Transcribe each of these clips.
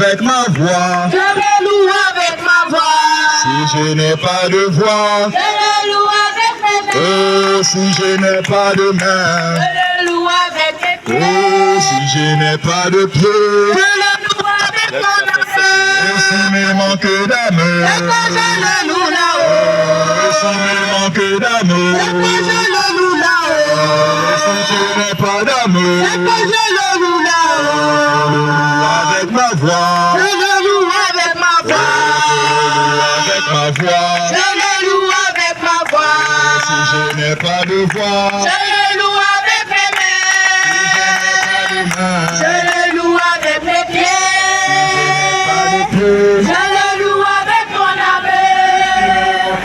avec ma voix. Je le loue avec ma voix. Si je n'ai pas de voix, Je le loue avec mes mains. si je n'ai pas de main, Je le loue avec mes pieds. si je n'ai pas de pied, Je le loue avec mon âme. si me manque d'amour, Et que je le loue là-haut. si me manque d'amour, Et que je le loue là-haut. si je n'ai pas d'amour, Et que je le loue là-haut. avec ma voix, Je le loue avec ma voix. avec ma voix, Je le loue avec ma voix. si je n'ai pas de voix, Je le loue avec mes mains. Je le loue avec mes pieds. Je le loue avec mon âme.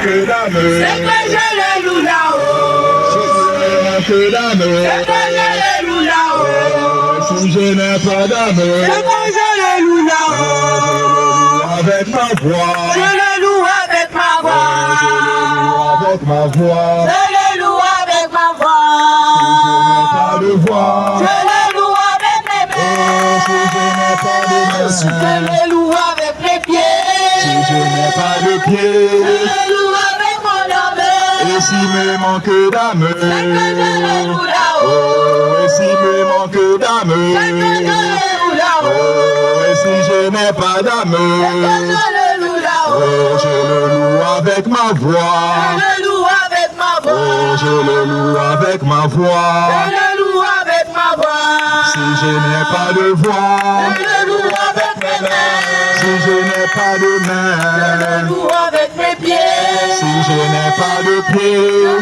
C'est que je le loue là-haut. que d'amour, C'est que je le loue là-haut. si je n'ai pas d'amour, C'est que je le loue là-haut. avec ma voix, Je le loue avec ma voix. avec ma voix, Je le loue avec ma pas voix. de voix, Je le loue avec mes mains. si je n'ai pas de Je main, le loue avec mes pieds. si je n'ai pas de Je pied, le loue avec mon âme. et si me manque d'amour, C'est que je le loue là-haut. et si me manque d'amour, C'est que je le loue là-haut. et si je n'ai pas d'amour, C'est que je le loue là-haut. je le loue avec ma voix, Je le loue avec ma voix. je le loue avec ma Je voix, le loue avec ma voix. si je n'ai pas de voix, Je le loue avec mes mains. si je n'ai pas de Je main, le loue avec mes pieds. si je n'ai pas de Je pied,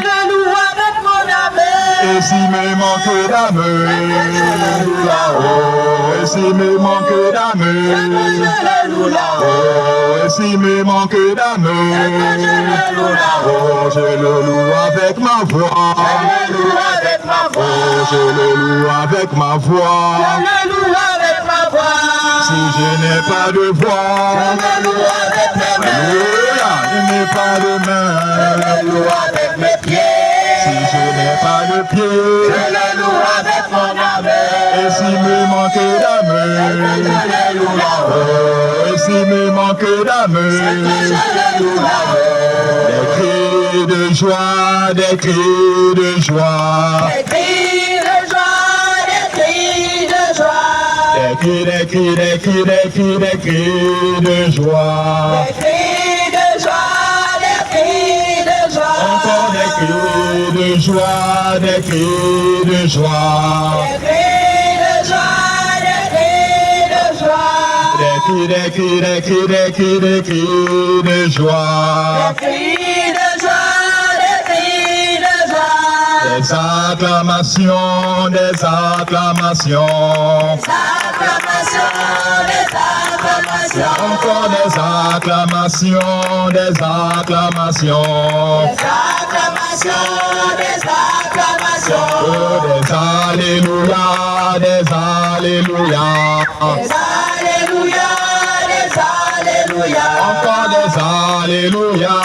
le loue avec mon âme. et si me manque d'amour, et si me manque Je d'amour, le loue là-haut. et si me manque d'amour, Je le loue là-haut. je le loue avec ma voix, Je le loue avec ma voix. je le loue avec ma voix, Je le loue avec ma voix. si je n'ai pas de voix, Je le loue avec mes mains. alléluia, je n'ai pas de Je main, le loue avec mes pieds. si je n'ai pas de Je pied, le loue avec mon âme. et si me manque Je d'amour, le loue là-haut. et si me manque d'amour, Je le loue là-haut. des cris de joie, des cris de joie, Des cris de joie, des cris de joie. des cris, des cris, des cris, des cris, des cris de joie, Des cris de joie, des cris de joie. encore des cris de joie, des cris de joie, Des cris de joie, des cris de joie. des cris, des cris, des cris, des cris, des cris de joie, Des cris de joie, des cris de joie. des acclamations, des acclamations, Des acclamations, des acclamations. encore des acclamations, des acclamations, Des acclamations, des acclamations. oh, des alléluia, des alléluia, Des alléluia, des alléluia. encore des alléluia,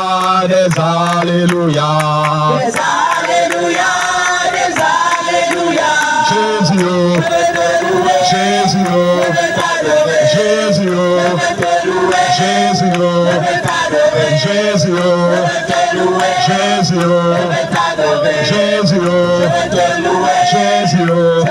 des alléluia. Des alléluia, des alléluia. Jésus, oh, Jésus, oh, Jésus, oh, Jésus, oh, Jésus, oh, Jésus, oh, Jésus, oh, Jésus, oh.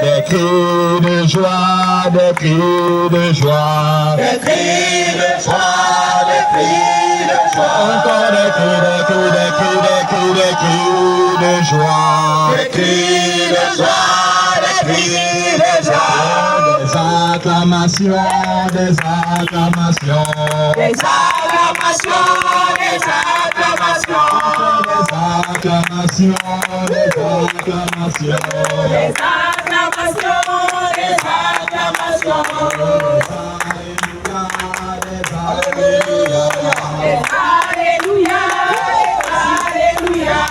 Des cris de joie, des cris de joie. Des cris de joie, des cris de joie. Encore des cris, des cris, des cris, des cris, des cris de joie. Des cris de joie, des cris de joie. Des acclamations, des acclamations. Des acclamations, des acclamations. Des acclamations, des acclamations. Des acclamations, des acclamations. Des alléluia, des alléluia.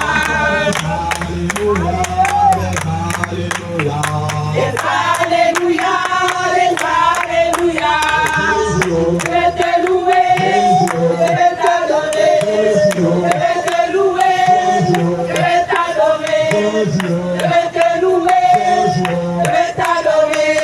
Des alléluia, des alléluia. Je vais te louer, je vais t'adorer. Je vais te louer, je vais t'adorer. Je vais te louer, je vais t'adorer.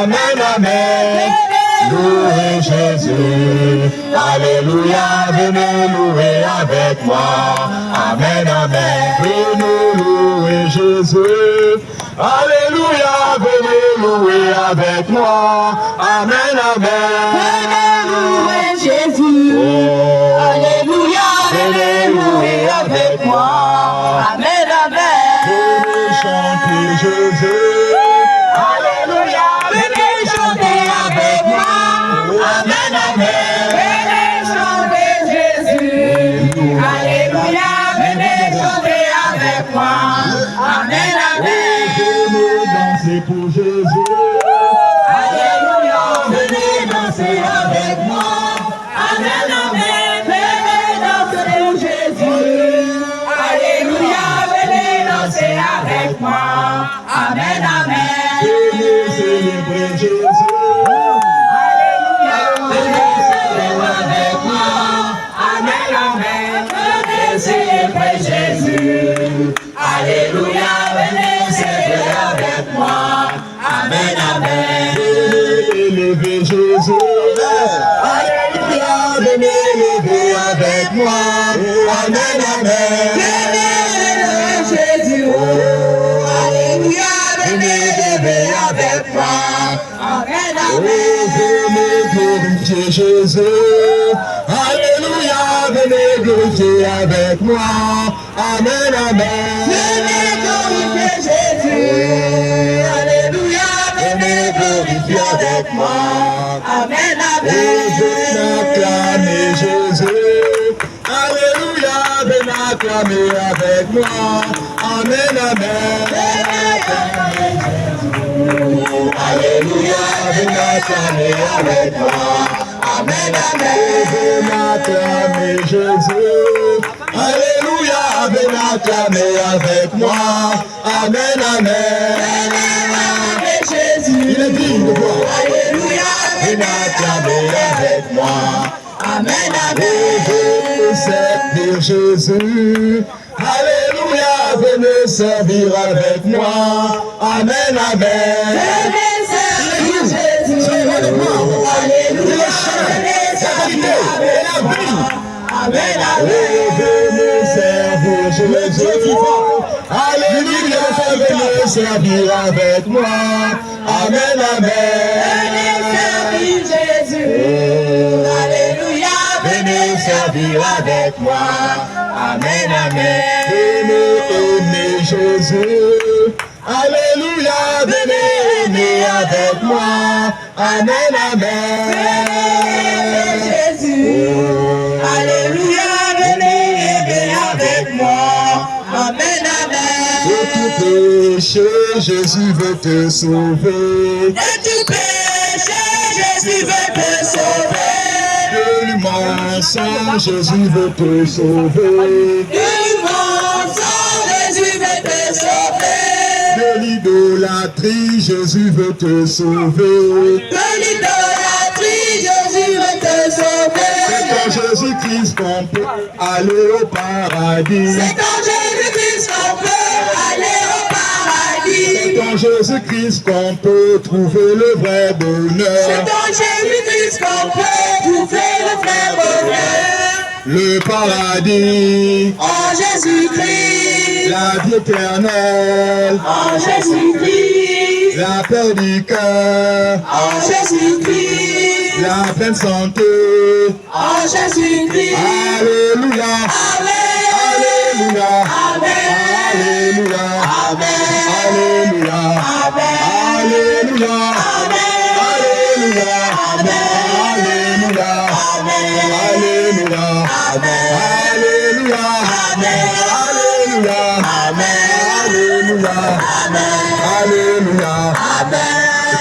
Amen, amen. Louez Jésus. Alléluia, venez louer avec moi. Amen, amen. Venez louer Jésus. Alléluia, venez louer avec moi. Amen, amen. Venez louer Jésus. Alléluia, venez louer avec moi. Amen, amen. Venez chanter Jésus. Alléluia, Venez chanter avec moi. Amen, amen. Venez chanter Jésus. Alléluia, venez chanter avec moi. Amen, amen. venez danser pour Jésus. Alléluia, venez danser avec moi. Amen, amen. Venez danser pour Jésus. Alléluia, venez danser avec moi. Amen, amen. Venez célébrer Jésus. Alléluia, venez célébrer avec moi. Amen, amen. Venez célébrer Jésus. Alléluia, venez célébrer avec moi. Amen, amen. Venez élever Jésus. Alléluia, venez élever avec moi. Amen, amen. Venez élever Jésus. Alléluia, venez élever avec moi. Amen, amen. Venez glorifier Jésus. Alléluia, venez glorifier avec moi. Amen, amen. Venez glorifier Jésus. Alléluia, venez glorifier avec moi. Amen, amen. Venez acclamer Jésus. Alléluia, venez acclamer avec moi. Amen, amen. Alléluia, venez acclamer avec moi. Amen, amen. Venez acclamer Jésus. Alléluia, venez acclamer avec moi. Amen, amen. Jésus. Il est digne de voir. Alléluia, Venez acclamer avec moi. amen, Venez servir Jésus. Alléluia, venez servir avec moi. Amen, amen. venez servir Jésus. Alléluia, venez servir avec moi. Amen, amen. Venez servir Jésus. Alléluia, venez servir avec moi. Amen, Venez amen. servir Jésus. Alléluia, Venez servir avec moi. Amen, amen. Venez aimer Jésus. Alléluia, venez aimer avec moi. Amen, amen. Jésus. Alléluia, venez aimer avec moi. Amen, De amen. tout péché, Jésus veut te sauver. De tout péché, Jésus veut te sauver. De l'humain, Jésus veut te sauver. De mensonge, Jésus veut te sauver. De l'idolâtrie, Jésus veut te sauver. De l'idolâtrie, Jésus veut te C'est sauver. en Jésus-Christ qu'on peut aller au paradis. C'est en Jésus-Christ qu'on peut aller au paradis. C'est en Jésus-Christ qu'on peut trouver le vrai C'est bonheur. en Jésus-Christ qu'on peut trouver le vrai bonheur. Le paradis, En Jésus-Christ. la vie éternelle, En Jésus-Christ. la paix du cœur, En Jésus-Christ. la pleine santé. En Jésus-Christ. Alléluia, Amen. Alléluia, Amen. Alléluia, Amen. Alléluia, Amen. Alléluia, Alléluia, Amen. Alléluia, Amen. Alléluia, Amen. Alléluia, Alléluia, Alléluia, Alléluia.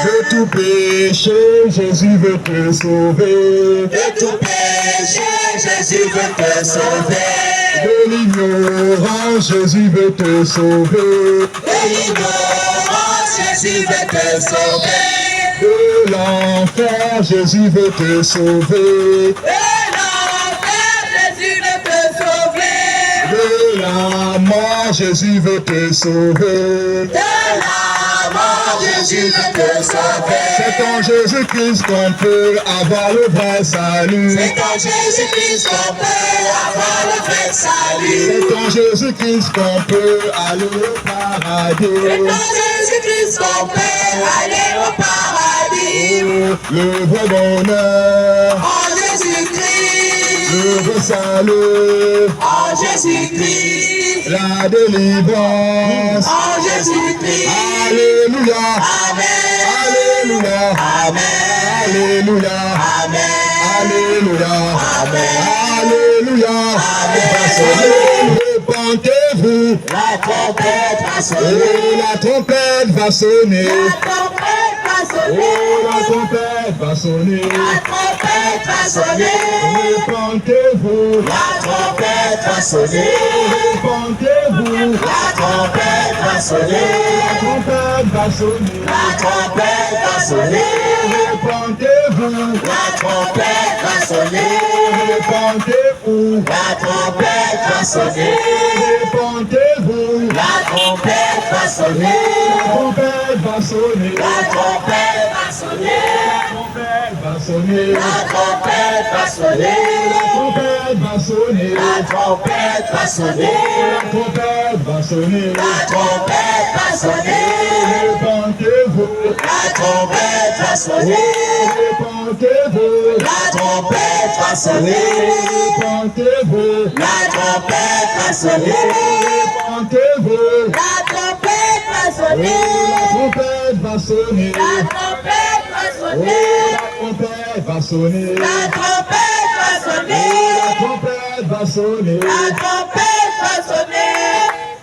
De tout péché, Jésus veut te sauver. De tout péché, Jésus veut te sauver. De l'ignorance, Jésus veut te sauver. De l'ignorance, Jésus veut te sauver. De l'enfer, Jésus veut te sauver. De l'enfer, Jésus veut te sauver. De la mort, Jésus veut te sauver. De la Comment Jésus veut te sauver. C'est en Jésus-Christ qu'on peut avoir le vrai salut. C'est en Jésus-Christ qu'on peut avoir le vrai salut. C'est en Jésus-Christ qu'on peut aller au paradis. C'est en Jésus-Christ qu'on peut aller au paradis. Oh, le vrai bonheur, En Jésus-Christ. le vrai salut, En Jésus-Christ. la délivrance. En Jésus-Christ. Alléluia, Amen. Alléluia, Amen. Alléluia, Amen. Alléluia, Amen. Alléluia. Amen. Repentez-vous, La trompette va sonner. oh, la trompette va sonner. La trompette va sonner. Oh, la trompette va sonner. La trompette va sonner. Repentez-vous, La trompette va sonner. repentez-vous. La trompette va sonner. La trompette va sonner. La trompette va sonner. Repentez-vous, La trompette va sonner. repentez-vous. La trompette va sonner. Repentez-vous, La trompette va sonner. la trompette va sonner. La trompette va sonner. La trompette va sonner. La trompette va sonner. La trompette va sonner. La trompette va sonner. La trompette va sonner. La trompette va sonner. Repentez-vous, La trompette va sonner. repentez-vous. La trompette va sonner. Repentez-vous, La trompette va sonner. repentez-vous. La trompette va sonner. La trompette va sonner. La trompette va sonner. La trompette va sonner. La trompette va sonner. La trompette va sonner. La trompette va sonner.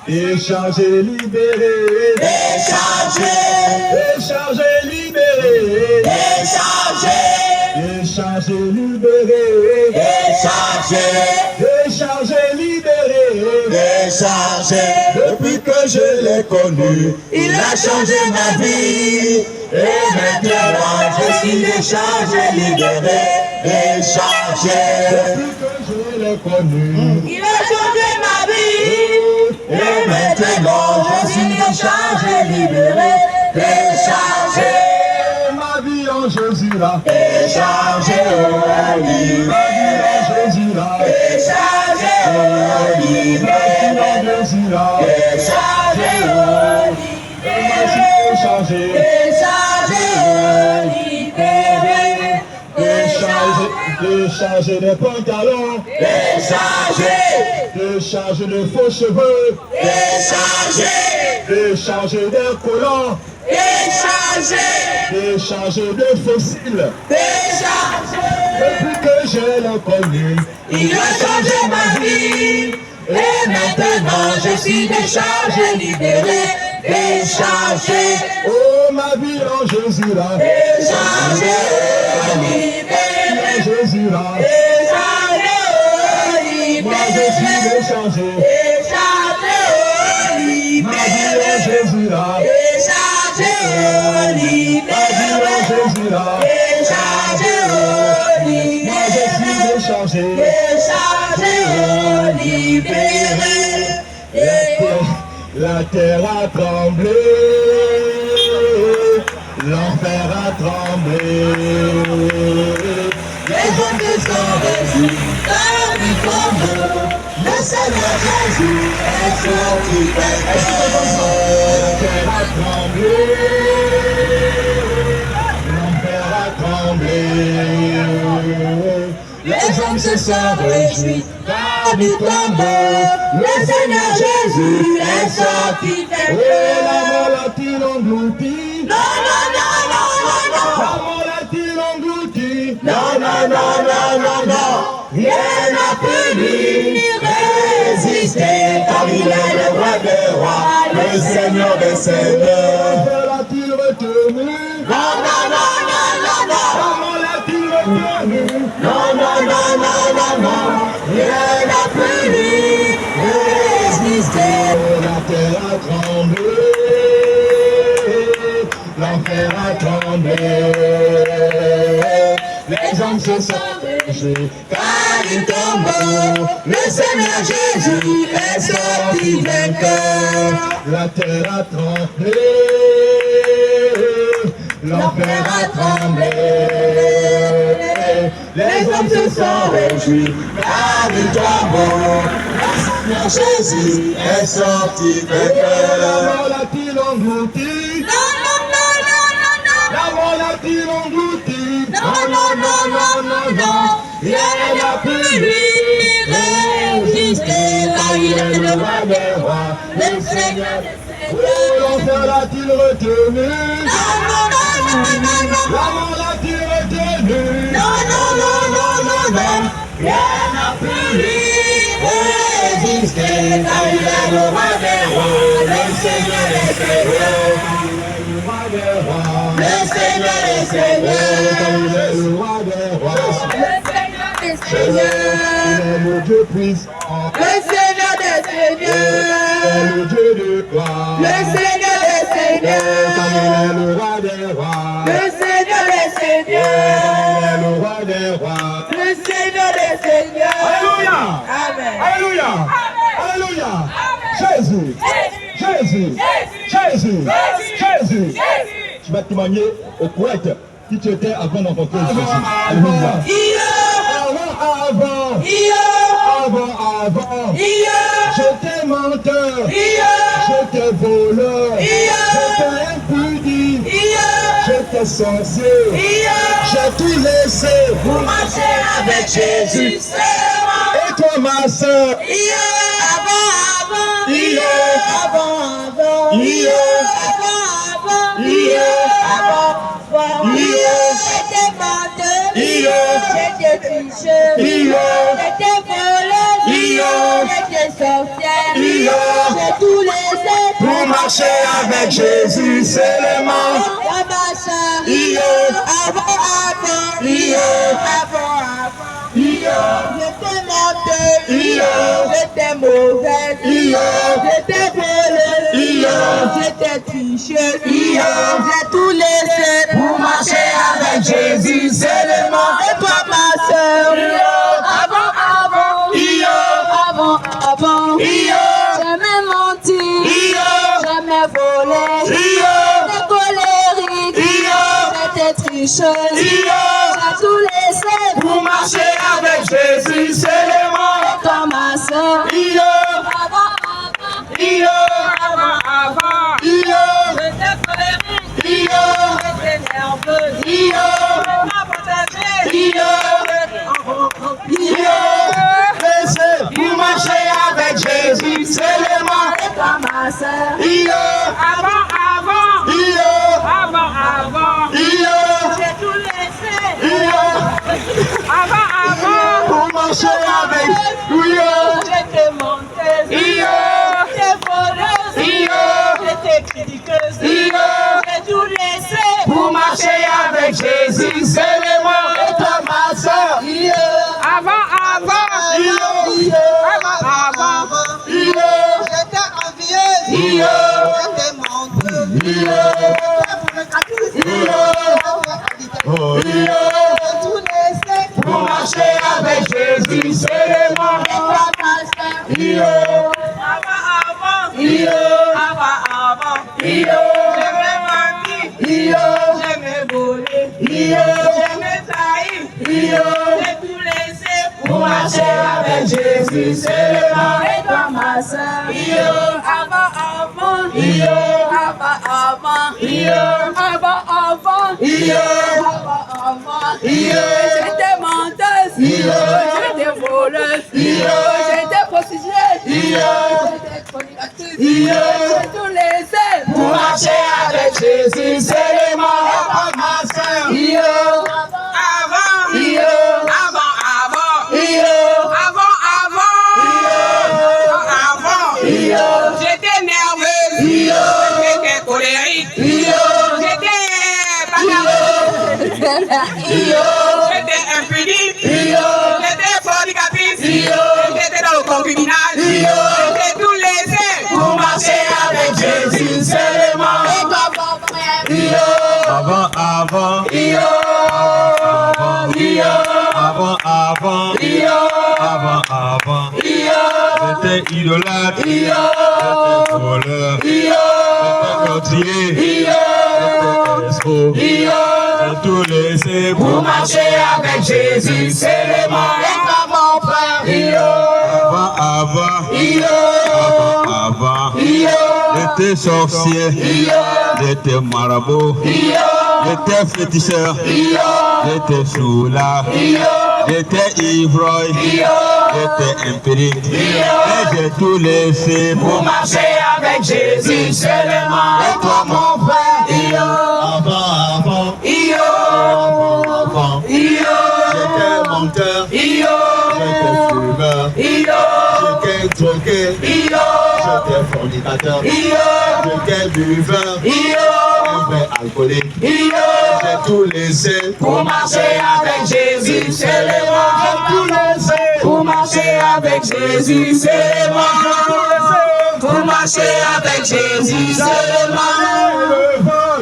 Déchargez, libérez. Déchargez. Déchargez, libérez. Déchargez. Déchargez, libérez. Déchargez. Déchargez, libérez. Déchargez. Depuis que je l'ai connu, Il a changé ma vie. Et maintenant je suis déchargé, libéré. Déchargé. depuis que je l'ai connu, Il a changé ma vie. Et maintenant je suis déchargé, libéré. Déchargé. ma vie en Jésus là, Déchargé, ma oh, vie libéré. en Jésus là, Déchargé, oh, ma vie libéré. en Jésus là, Déchargé, oh, ma vie libéré. déchargée, Déchargé, oh, libéré. déchargée, déchargée des pantalons, Déchargé, déchargée de faux cheveux, déchargé, déchargée des collants, déchargé, déchargée de fossiles. déchargé. Depuis que je l'ai connu, Il a changé ma vie. Et maintenant je suis déchargé, libéré. Déchargé, oh ma vie en Jésus là, déchargé, en libéré. Jésus là, Déchargé, moi je suis libéré. déchargé, Déchargé, ma vie en libéré. Jésus là, Déchargé, ma vie en libéré. Jésus là, Déchargé, moi je suis libéré. déchargé. Déchargé, libéré. La terre a tremblé, l'enfer a tremblé. Les hommes qui sont réunis dans du tombeau, le Seigneur Jésus est sorti vainqueur. La terre a tremblé, l'enfer a tremblé. Les hommes se sont réjouis dans du tombeau, le Seigneur Jésus est sorti Oh, la vainqueur. mort l'a-t-il englouti? Non, non, non, non, non, La non. mort l'a-t-il englouti? Non, non, non, non, non, non. Rien n'a pu lui résister, car il est le roi des rois, le Seigneur des seigneurs. L'enfer l'a-t-il retenu? Non, non, non, non, non, non. La mort l'a-t-il retenu? Non, non, non, non, non, non. Rien n'a pu lui résister. Oh, la terre a tremblé, l'enfer a tremblé. Les hommes se sont réjouis, Car du tombeau, le Seigneur Jésus est sorti vainqueur. la terre a tremblé, l'enfer a tremblé. Les hommes se sont réjouis, la victoire beau. Le Seigneur Jésus est sorti vainqueur. La mort l'a-t-il englouti? Non, non, non, non, non, non. La mort l'a-t-il englouti? Non, non, non, non, non, non. Rien n'a pu lui résister, car il est le roi des rois, le Seigneur des seigneurs. L'enfer l'a-t-il retenu? Non, non, non, non, non, non. La mort l'a-t-il retenu? Non, non, non, non, non, non. Rien n'a pu lui résister, car il est le roi des rois, le Seigneur des seigneurs. Le Seigneur des seigneurs. Le roi des rois. Le Seigneur des seigneurs. Il est le Dieu puissant. Le Seigneur des seigneurs. Le Dieu de gloire. Le Seigneur des seigneurs. Il est le roi des rois. Le Seigneur des seigneurs. Il est le roi des rois. Le Seigneur des seigneurs. Alléluia. Amen. Alléluia. Alléluia. Jésus. Jésus. Jésus. Jésus. Tu vas témoigner au poète qui tu étais avant de rencontrer Jésus. Alléluia. Avant. J'étais menteur. J'étais voleur. J'étais impudent. J'étais sorcier. J'ai tout laissé Pour marcher avec Jésus, c'est Et toi, ma soeur, J'étais menteur, j'étais tricheur, j'étais voleuse, j'étais sorcière, j'ai tout laissé pour marcher avec Jésus seulement. J'étais menteuse, j'étais mauvaise, j'étais voleuse, j'étais tricheuse, j'ai tout laissé Pour marcher avec Jésus seulement. Et toi ma soeur, avant, j'aimais mentir, j'aimais voler, j'étais colérique, j'étais tricheuse, j'ai tout laissé Pour marcher avec Jésus seulement. Et toi ma soeur, avant, j'étais colérique, j'étais nerveuse, j'étais pas partagée, Pour marcher avec Jésus seulement. Et toi ma soeur, j'ai tout laissé. Pour marcher avec J'étais menteuse, j'étais voleuse, j'étais critiqueuse, j'ai tout laissé Pour marcher avec Jésus seulement. Et toi, ma soeur, J'étais envieuse, j'étais menteuse, j'ai tout laissé pour marcher avec Jésus seulement. Et toi ma soeur, avant, j'aimais mentir, j'aimais voler, j'aimais trahir, j'ai tout laissé Pour marcher avec Jésus seulement. Et toi ma soeur, j'étais menteuse, j'étais voleuse, j'étais prostituée, j'étais fornicatrice, j'ai tout laissé Pour marcher avec Jésus seulement. Et toi, ma soeur, j'étais nerveuse, j'étais colérique, j'étais impudique, j'étais fornicatrice, j'étais dans le concubinage, j'ai tout laissé pour marcher avec Jésus seulement. Et toi, mon frère, Avant, j'étais idolâtre, j'étais voleur, j'étais meurtrier, j'étais Marabouts. J'ai tout laissé pour marcher avec Jésus. C'est le mal, mon frère. Avant. J'étais sorcier. J'étais marabout. J'étais féticheur. J'étais soulard. J'étais ivrogne. J'étais empirique. Et j'ai tout laissé pour marcher avec Jésus seulement. Et toi mon frère. Avant. J'étais menteur. J'étais fumeur. J'étais drogué. J'étais fornicateur. J'étais buveur. J'étais alcoolique. J'ai tout laissé pour marcher avec Jésus seulement. J'ai tout laissé pour marcher avec Jésus seulement. Pour marcher avec Jésus seulement.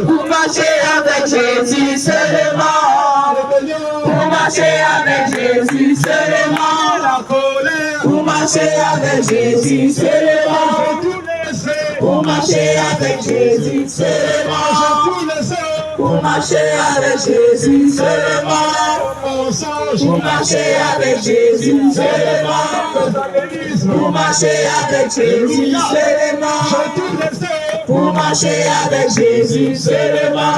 Pour marcher avec Jésus seulement. Pour marcher avec Jésus seulement. Pour marcher avec Jésus seulement. Pour marcher avec Jésus seulement. Pour marcher avec Jésus seulement. Pour marcher avec Jésus seulement. Pour marcher avec Jésus seulement. Pour marcher avec Jésus seulement.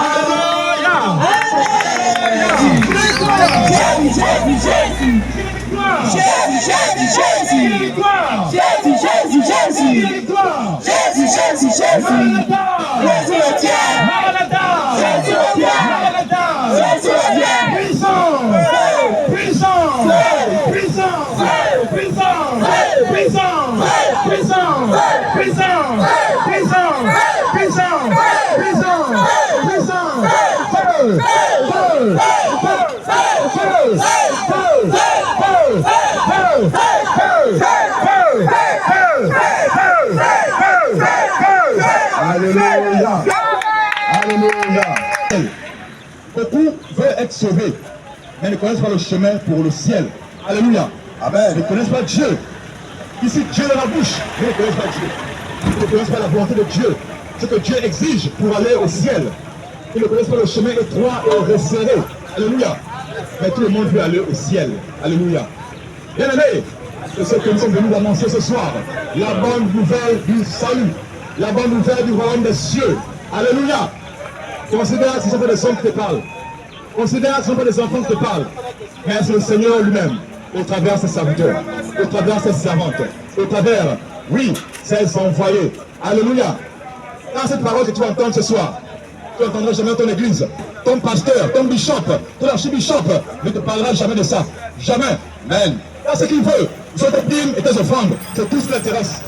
Alléluia. Alléluia. Beaucoup veulent être sauvés, mais ne connaissent pas le chemin pour le ciel. Alléluia. Amen. Ils ne connaissent pas Dieu. Ici, Dieu est dans la bouche, mais ils ne connaissent pas Dieu. Ils ne connaissent pas la volonté de Dieu. Ce que Dieu exige pour aller au ciel. Ils ne connaissent pas le chemin étroit et resserré. Alléluia. Mais tout le monde veut aller au ciel. Alléluia. Bien aimé, c'est ce que nous sommes venus annoncer ce soir. La bonne nouvelle du salut. La bonne nouvelle du royaume des cieux. Alléluia. Considère que ce ne sont pas des hommes qui te parlent. Considère que ce ne sont pas des enfants qui te parlent. Mais c'est le Seigneur lui-même, au travers de ses serviteurs, au travers de ses servantes, au travers, oui, ses envoyés. Alléluia. Dans cette parole que tu vas entendre ce soir, tu n'entendras jamais ton église, ton pasteur, ton bishop, ton archibishop ne te parlera jamais de ça. Jamais. Amen. Dans ce qu'il veut, sur tes dîmes et tes offrandes, c'est tout ce qui l'intéresse.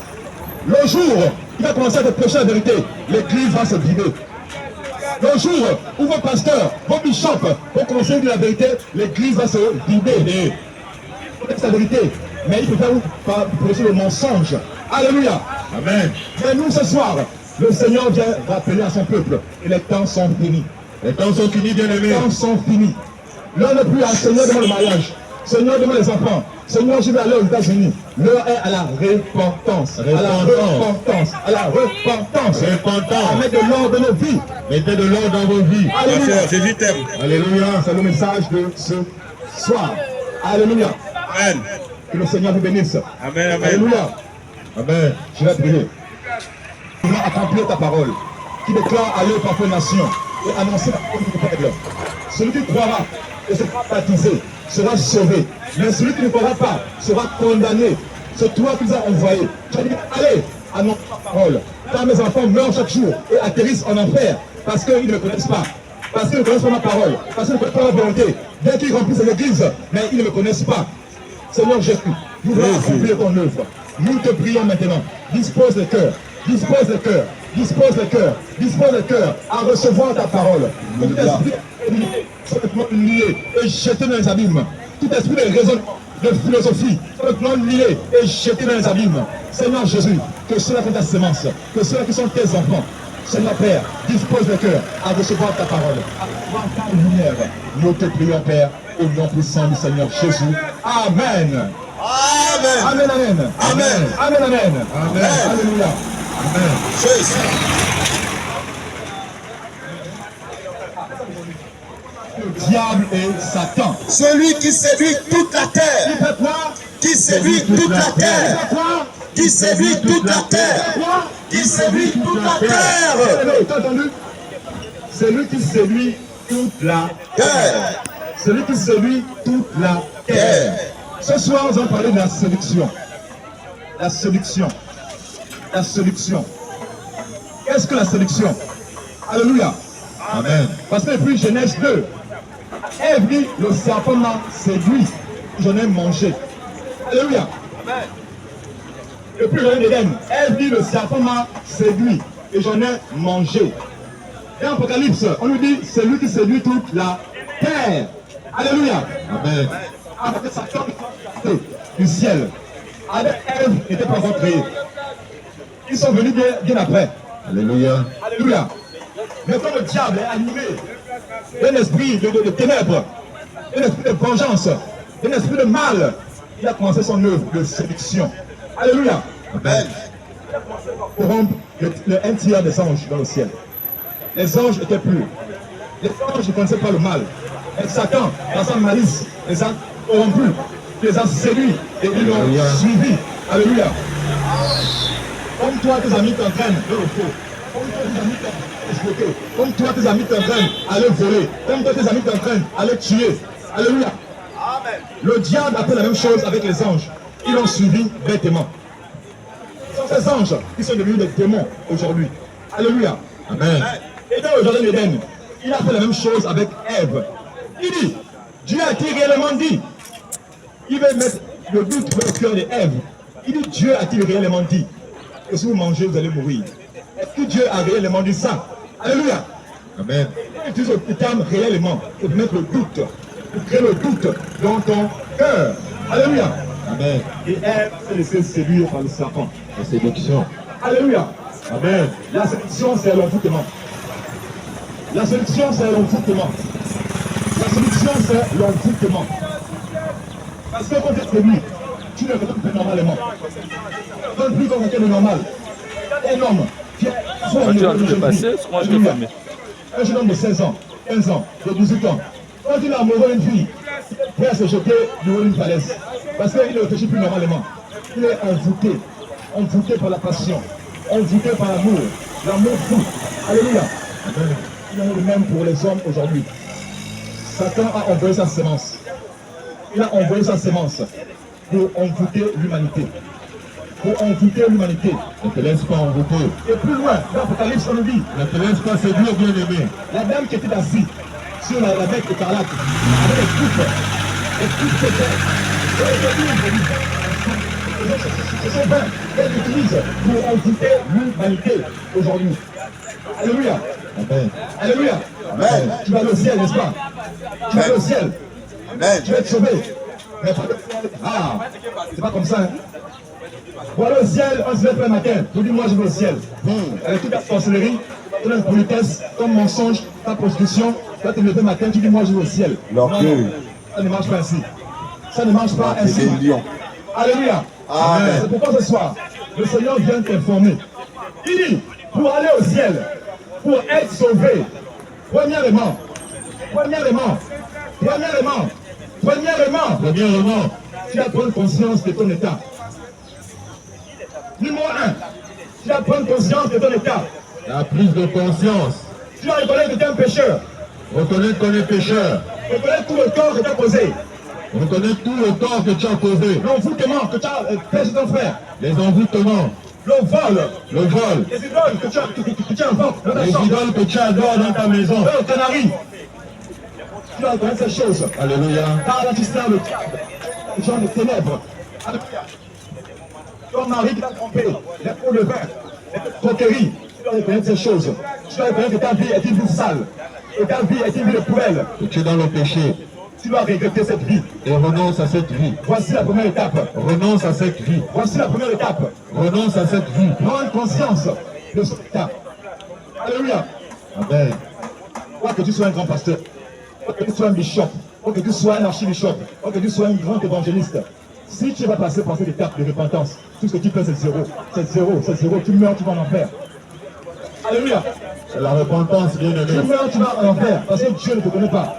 Le jour où il va commencer à te prêcher la vérité, l'église va se vider. Le jour où vos pasteurs, vos bishops vont commencer à dire la vérité, l'église va se vider. C'est la vérité, mais il ne faut pas prêcher le mensonge. Alléluia. Amen. Mais nous ce soir, le Seigneur vient rappeler à son peuple et les temps sont finis. Les temps sont finis, bien aimés. Les temps sont finis. L'heure n'est plus à Seigneur demande le mariage. Seigneur demande les enfants. Seigneur, je vais aller aux États-Unis. L'heure est à la repentance. À la repentance. À la repentance. À mettre de l'ordre dans nos vies. Mettez de l'ordre dans vos vies. Alléluia. Alléluia. C'est le message de ce soir. Alléluia. Amen. Que le Seigneur vous bénisse. Amen. Amen. Alléluia. Amen. Je vais prier. Tu vas accomplir ta parole. Qui déclare aller aux parfaits nations et annoncer la parole du Père. Celui qui croira et sera baptisé sera sauvé. Mais celui qui ne croira pas sera condamné. C'est toi qui nous as envoyé. Tu as dit, allez, annonce ta parole. Car mes enfants meurent chaque jour et atterrissent en enfer parce qu'ils ne me connaissent pas. Parce qu'ils ne connaissent pas ma parole. Parce qu'ils ne connaissent pas ma volonté. Bien qu'ils remplissent l'église, mais ils ne me connaissent pas. Seigneur Jésus, nous voulons accomplir ton œuvre. Nous te prions maintenant. Dispose le cœur. Dispose le cœur. Dispose le cœur. Dispose le cœur à recevoir ta parole. Que tout esprit soit lié et jeté dans les abîmes. Tout esprit de raisonnement, de philosophie, soit lié et jeté dans les abîmes. Seigneur Jésus, que ceux-là sont ta sémence, que ceux-là qui sont tes enfants, Seigneur Père, dispose le cœur à recevoir ta parole, à recevoir ta lumière. Nous te prions, Père, au nom puissant du Seigneur Jésus. Amen. Amen. Amen. Amen. Amen. Amen. Amen. Amen. Alléluia. Amen. Jésus. diable et Satan. Celui qui séduit toute la terre. Il fait quoi? Qui séduit toute la terre. Qui séduit toute la terre. Qui séduit toute la terre. T'as entendu? Celui qui séduit toute la terre. Celui qui séduit toute la terre. Ce soir, nous allons parler de la séduction. La séduction. La séduction. Qu'est-ce que la séduction? Alléluia. Amen. Parce que depuis Genèse 2, Ève dit, le serpent m'a séduit, j'en ai mangé. Alléluia. Depuis le jardin d'Éden, Ève dit, le serpent m'a séduit et j'en ai mangé. Et en Apocalypse, on nous dit, c'est lui qui séduit toute la terre. Alléluia. Amen. Avec Satan du ciel. Avec Ève n'était pas encore créé. Ils sont venus bien après. Alléluia. Alléluia. Mais quand le diable est animé d'un esprit de ténèbres, d'un esprit de vengeance, d'un esprit de mal, il a commencé son œuvre de séduction. Alléluia. Amen. Il a commencé par corrompre un tiers des anges dans le ciel. Les anges étaient purs. Les anges ne connaissaient pas le mal. Et Satan, dans sa malice, les a corrompus, les a séduits et ils l'ont suivi. Alléluia. Comme toi, tes amis t'entraînent vers le faux. Comme toi, tes amis t'entraînent à exploiter. Comme toi, tes amis t'entraînent à le voler. Comme toi, tes amis t'entraînent à le tuer. Alléluia. Amen. Le diable a fait la même chose avec les anges. Ils l'ont suivi bêtement. Ce sont ces anges qui sont devenus des démons aujourd'hui. Alléluia. Amen. Et dans le jardin d'Éden, il a fait la même chose avec Ève. Il dit, Dieu a-t-il réellement dit? Il veut mettre le doute dans le cœur d'Ève. Il dit, Dieu a-t-il réellement dit que si vous mangez, vous allez mourir? Est-ce que Dieu a réellement dit ça? Alléluia. Amen. Il utilise le terme réellement pour mettre le doute, pour créer le doute dans ton cœur. Alléluia. Amen. Et Ève s'est laissée séduire par le serpent. La séduction. Alléluia. Amen. La séduction, c'est l'envoûtement. La séduction, c'est l'envoûtement. La séduction, c'est l'envoûtement. Parce que quand tu es séduit, tu ne raisonnes plus normalement. Tu ne raisonnes plus comme quelqu'un de normal. Un homme qui est soit Quand tu es en train de passer, moi je l'ai fermé. un jeune homme de 16 ans, 15 ans, de 18 ans, quand il est amoureux d'une fille, il est prêt à se jeter du haut d'une falaise. Parce qu'il ne réfléchit plus normalement. Il est envoûté par la passion, envoûté par l'amour, l'amour fou. Alléluia. Il en est le même pour les hommes aujourd'hui. Satan a envoyé sa sémence. Il a envoyé sa sémence pour envoûter l'humanité. Pour envoûter l'humanité. Ne te laisse pas envoûter. Et plus loin, dans l'Apocalypse, on nous dit, Ne te laisse pas séduire, bien-aimé. la dame qui était assise sur la bête écarlate, avec les coupes qui étaient, ce sont vains qu'elle utilise pour envoûter l'humanité aujourd'hui. Alléluia. Amen. Alléluia. Amen. Tu vas aller au ciel, n'est-ce pas? Tu vas aller au ciel. Amen. Tu vas être sauvé. Mais pas le ciel. Ah, c'est pas comme ça. Hein? Pour aller au ciel, on se lève le matin. Je dis, moi je vais au ciel. Avec toute ta sorcellerie, toute la politesse, ton mensonge, ta prostitution, tu vas te lever le matin, tu dis, moi je vais au ciel. L'orgueil. Ça ne marche pas ainsi. Ça ne marche pas ainsi. Alléluia. Amen. C'est pourquoi ce soir, le Seigneur vient t'informer. Il dit, pour aller au ciel, pour être sauvé, premièrement, tu dois prendre conscience de ton état. Numéro 1, tu dois prendre conscience de ton état. La prise de conscience. Tu dois reconnaître que tu es un pécheur. Reconnaître qu'on est pécheur. Reconnaître tout le tort que tu as causé. Reconnaître tout le tort que tu as causé. L'envoûtement que tu as fait sur ton frère. Les envoûtements. Le vol. Le vol. Les idoles que tu invoques dans ta Les chambre. idoles que tu adores dans ta maison. Le canari. Tu dois reconnaître ces choses. Alléluia. Car là tu sers le diable. Les gens de ténèbres. Alléluia. Ton mari qui t'a trompé. Les pots de vin. Les croqueries. Tu dois reconnaître ces choses. Tu dois reconnaître que ta vie est une vie sale. Et ta vie est une vie de poubelle. Que tu es dans le péché. Tu dois regretter cette vie. Et renonce à cette vie. Voici la première étape. Renonce à cette vie. Voici la première étape. Renonce à cette vie. Prendre conscience de ce état. Alléluia. Amen. Quoi que tu sois un grand pasteur, quoi que tu sois un bishop, quoi que tu sois un archibishop, quoi que tu sois un grand évangéliste, si tu vas passer par cette étape de repentance, tout ce que tu fais c'est zéro. C'est zéro, c'est zéro. Tu meurs, tu vas en enfer. Alléluia. C'est la repentance, bien Tu aimé. meurs, tu vas en enfer parce que Dieu ne te connaît pas.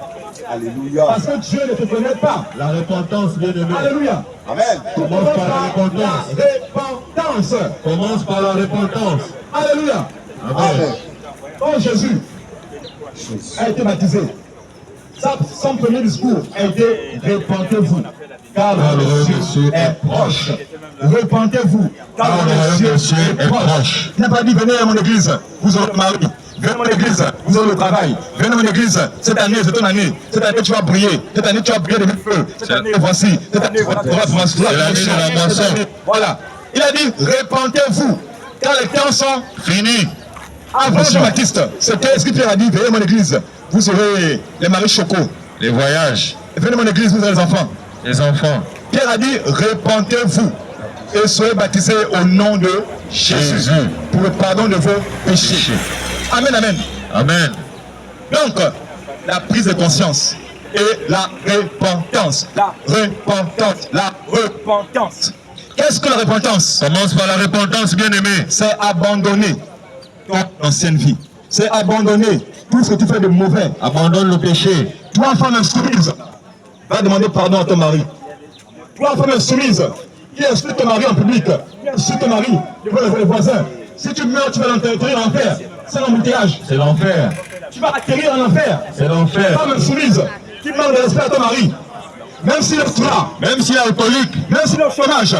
Alléluia. Parce que Dieu ne te connaît pas. La repentance, bien-aimé. Alléluia. Amen. Commence par la repentance. La repentance. Commence par la repentance. Alléluia. Amen. Oh, Jésus a été baptisé. Son premier discours a été repentez-vous, car le Messie est proche. Repentez-vous, car le Messie est proche. Il n'a pas dit venez à mon église, vous aurez le mari. Venez à mon église, vous aurez le travail. Venez à mon église, cette année, c'est ton année. Cette année, tu vas briller. Cette année, tu vas briller de mille feux. Cette année, voici. Cette année, voilà, c'est l'année de la moisson. Voilà. Il a dit repentez-vous, car les temps sont finis. Avant Jean-Baptiste, c'était ce que Pierre a dit, venez à mon église, vous aurez les maris chocos, les voyages. Venez à mon église, vous aurez les enfants. Les enfants. Pierre a dit, repentez-vous et soyez baptisés au nom de Jésus pour le pardon de vos péchés. Amen, amen. Amen. Donc, la prise de conscience et la repentance. La repentance. La repentance. Qu'est-ce que la repentance? Commence par la repentance, bien-aimé. C'est abandonner l'ancienne vie. C'est abandonner tout ce que tu fais de mauvais. Abandonne le péché. Toi, femme insoumise, va demander pardon à ton mari. Toi, femme insoumise, qui insulte ton mari en public, qui insulte ton mari devant les voisins. Si tu meurs, tu vas l'enterrer en enfer. C'est l'embouteillage. C'est l'enfer. Tu vas atterrir en enfer. C'est l'enfer. Femme insoumise, qui manque de respect à ton mari. Même s'il est là, même s'il est alcoolique, même s'il est au chômage,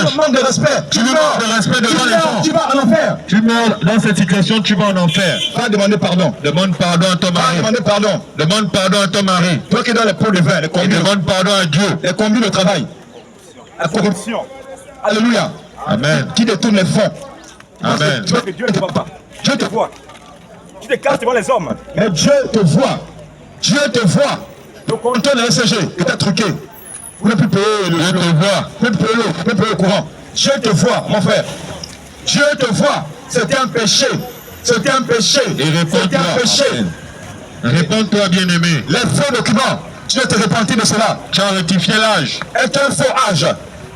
tu manques de respect, tu meurs de respect devant les gens. Tu vas en enfer. Tu meurs dans cette situation, tu vas en enfer. Va demander pardon. Demande pardon à ton mari. Va demander pardon. Demande pardon à ton mari. Toi qui es dans les pots de vin, les combis. Demande pardon à Dieu. Les combis de travail. La corruption. Alléluia. Amen. Qui détourne les fonds. Amen. Tu vois que Dieu ne te voit pas. Dieu te voit. Tu te casses devant les hommes. Mais Dieu te voit. Dieu te voit. Le compteur de la SCG que tu as truqué. Vous ne pouvez plus payer le voit. Vous ne pouvez plus payer le courant. Dieu te voit, mon frère. Dieu te voit. C'était un péché. C'était un péché. C'était un péché. Réponds-toi, bien-aimé. Les faux documents. Tu dois te repentir de cela. Tu as rectifié l'âge. Est un faux âge.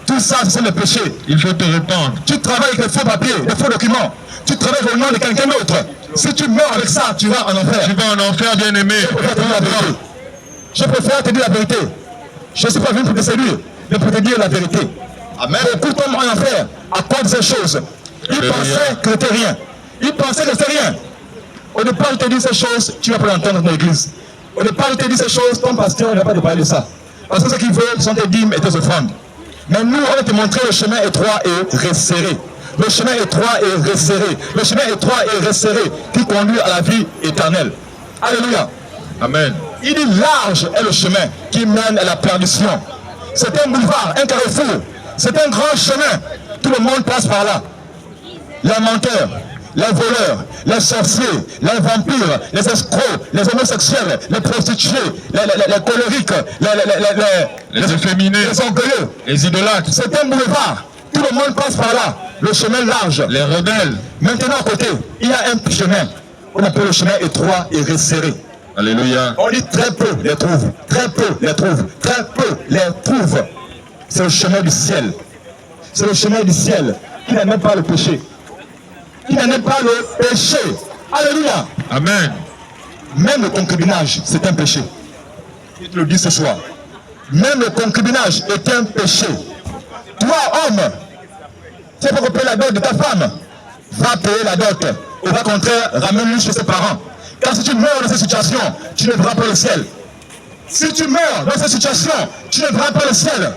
Tout ça, c'est le péché. Il faut te répandre. Tu travailles avec les faux papiers, les faux documents. Tu travailles au nom de quelqu'un d'autre. Si tu meurs avec ça, tu vas en enfer. Tu vas en enfer, bien-aimé. Je préfère te dire la vérité. Je ne suis pas venu pour te séduire, mais pour te dire la vérité. Amen. Beaucoup tombent en enfer à cause de ces choses. Ils pensaient que c'était rien. Ils pensaient que c'était rien. Au départ, il te dit ces choses, tu vas pas l'entendre dans l'église. Au départ, il te dit ces choses, ton pasteur ne va pas te parler de ça. Parce que ce qu'il veut, ce sont tes dîmes et tes offrandes. Mais nous, on va te montrer le chemin étroit et resserré. Le chemin étroit et resserré. Le chemin étroit et resserré qui conduit à la vie éternelle. Alléluia. Amen. Il dit large est le chemin qui mène à la perdition. C'est un boulevard, un carrefour. C'est un grand chemin. Tout le monde passe par là. Les menteurs, les voleurs, les sorciers, les vampires, les escrocs, les homosexuels, les prostituées, les colériques, les efféminés, les orgueilleux, les idolâtres. C'est un boulevard. Tout le monde passe par là. Le chemin large. Les rebelles. Maintenant à côté, il y a un chemin. On appelle le chemin étroit et resserré. Alléluia. On dit très peu les trouvent. Très peu les trouvent. Très peu les trouvent. C'est le chemin du ciel. C'est le chemin du ciel qui n'aime pas le péché. Qui n'aime pas le péché. Alléluia. Amen. Même le concubinage, c'est un péché. Je te le dis ce soir. Même le concubinage est un péché. Toi, homme, tu peux payer la dot de ta femme. Va payer la dot. Au contraire, ramène-le chez ses parents. Car si tu meurs dans cette situation, tu ne verras pas le ciel. Si tu meurs dans cette situation, tu ne verras pas le ciel.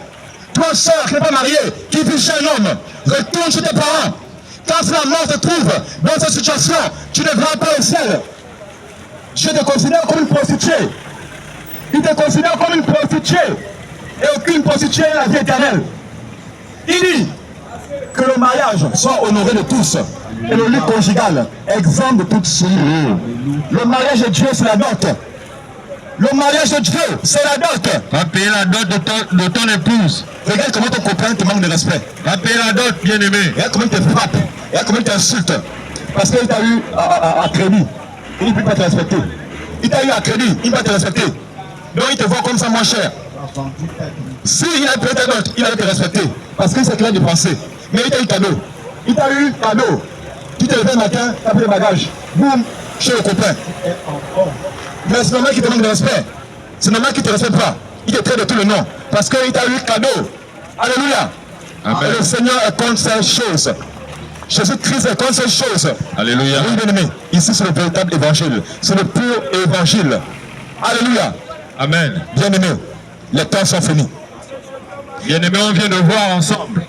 Toi, sœur qui n'est pas mariée, qui vit chez un homme, retourne chez tes parents. Car si la mort te trouve dans cette situation, tu ne verras pas le ciel. Dieu te considère comme une prostituée. Il te considère comme une prostituée. Et aucune prostituée n'a la vie éternelle. Il dit que le mariage soit honoré de tous. Et le lit conjugal, exempt de toute souillure. Le mariage de Dieu, c'est la dot. Le mariage de Dieu, c'est la dot. Va payer la dot de ton épouse. Regarde comment ton copain te manque de respect. Va payer la dot, bien-aimé. Regarde comment il te frappe. Regarde comment il t'insulte. Parce qu'il t'a eu à crédit. Il ne peut pas te respecter. Il t'a eu à crédit, il ne va te respecter. Donc il te voit comme ça moins cher. S'il a payé ta dot, il va te respecter. Parce que c'est qu'il a dépensé. Mais il t'a eu cadeau. Il t'a eu cadeau. Tu te lèves le matin, tu as pris les bagages. Boum, chez le copain. Mais c'est normal qu'il te manque de respect. C'est normal qu'il ne te respecte pas. Il te traite de tout le nom. Parce qu'il t'a eu cadeau. Alléluia. Amen. Le Seigneur est contre ces choses. Jésus-Christ est contre ces choses. Alléluia. Oui, bien-aimé. Ici, c'est le véritable évangile. C'est le pur évangile. Alléluia. Amen. Bien-aimé, les temps sont finis. Bien-aimé, on vient de voir ensemble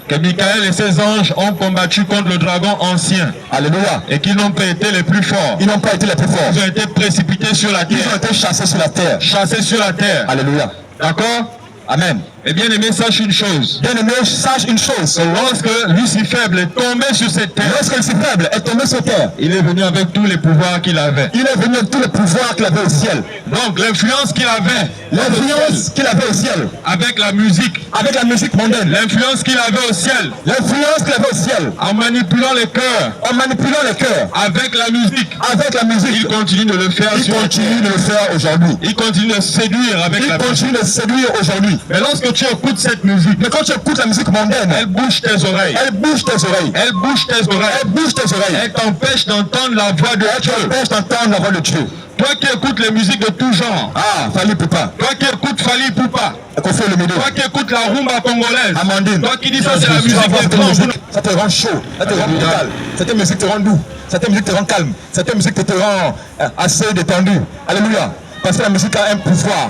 que Michael et ses anges ont combattu contre le dragon ancien. Alléluia. Et qu'ils n'ont pas été les plus forts. Ils n'ont pas été les plus forts. Ils ont été précipités sur la terre. Ils ont été chassés sur la terre. Chassés sur la terre. Alléluia. D'accord? Amen. Et bien aimé, sache une chose. Bien aimé, sache une chose. Lorsque Lucifer est tombé sur cette terre, lorsque Lucifer est tombé sur terre, il est venu avec tous les pouvoirs qu'il avait. Il est venu avec tous les pouvoirs qu'il avait au ciel. Donc l'influence qu'il avait. L'influence qu'il avait au ciel. Avec la musique. Avec la musique mondaine. L'influence qu'il avait au ciel. L'influence qu'il avait au ciel. En manipulant les cœurs. En manipulant les cœurs. Avec la musique. Avec la musique. Il continue de le faire. Il continue de le faire aujourd'hui. Il continue de séduire avec la musique. Il continue de séduire aujourd'hui. Mais lorsque tu écoutes cette musique, mais quand tu écoutes la musique mondaine, elle bouge tes oreilles. Elle bouge tes oreilles. Elle bouge tes oreilles. Elle bouge tes oreilles. Elle t'empêche d'entendre la voix de Dieu. Elle t'empêche d'entendre la voix de Dieu. Toi qui écoutes les musiques de tout genre. Ah, Fali Poupa. Toi qui écoutes Fali Poupa. Toi qui écoutes la rumba congolaise. Amandine. Toi qui dis ça, c'est la musique des grands. Ça te rend chaud, ça te rend brutal. Cette musique te rend doux. Cette musique te rend calme. Cette musique te rend assez détendu. Alléluia. Parce que la musique a un pouvoir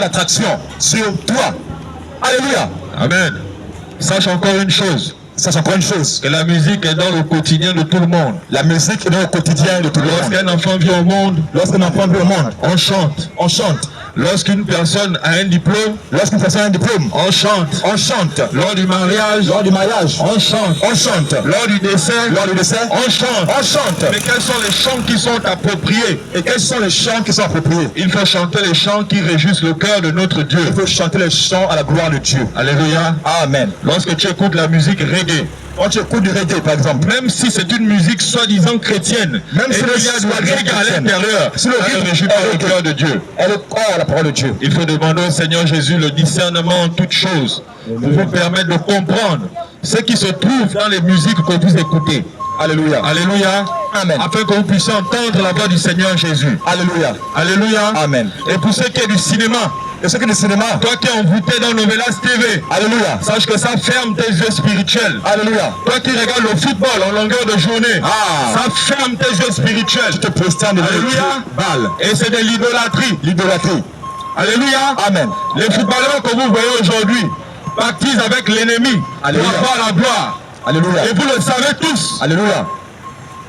d'attraction sur toi. Alléluia. Amen. Sache encore une chose. Sache encore une chose. Que la musique est dans le quotidien de tout le monde. La musique est dans le quotidien de tout le monde. Lorsqu'un enfant vient au monde, on chante. On chante. Lorsqu'une personne a un diplôme, on chante. On chante. Lors du mariage, on chante. On chante. Lors du décès, on chante. On chante. Mais quels sont les chants qui sont appropriés? Et quels sont les chants qui sont appropriés? Il faut chanter les chants qui réjouissent le cœur de notre Dieu. Il faut chanter les chants à la gloire de Dieu. Alléluia. Amen. Lorsque tu écoutes la musique reggae, quand tu écoutes du reggae par exemple, même si c'est une musique soi-disant chrétienne, même si il y a du reggae à l'intérieur, si le rythme ne réjouit pas le cœur de Dieu. Elle est hors la parole de Dieu. Il faut demander au Seigneur Jésus le discernement en toutes choses pour vous permettre de comprendre ce qui se trouve dans les musiques que vous écoutez. Alléluia. Alléluia. Amen. Afin que vous puissiez entendre la voix du Seigneur Jésus. Alléluia. Alléluia. Amen. Et pour ceux qui est du cinéma, toi qui es envoûté dans Novelas TV, alléluia, sache que ça ferme tes yeux spirituels. Alléluia. Toi qui regardes le football en longueur de journée, ça ferme tes yeux spirituels. Tu te prosternes devant alléluia. Balle. Et c'est de l'idolâtrie. L'idolâtrie. Alléluia. Amen. Les footballeurs que vous voyez aujourd'hui pactisent avec l'ennemi pour avoir la gloire. Alléluia. Et vous le savez tous. Alléluia.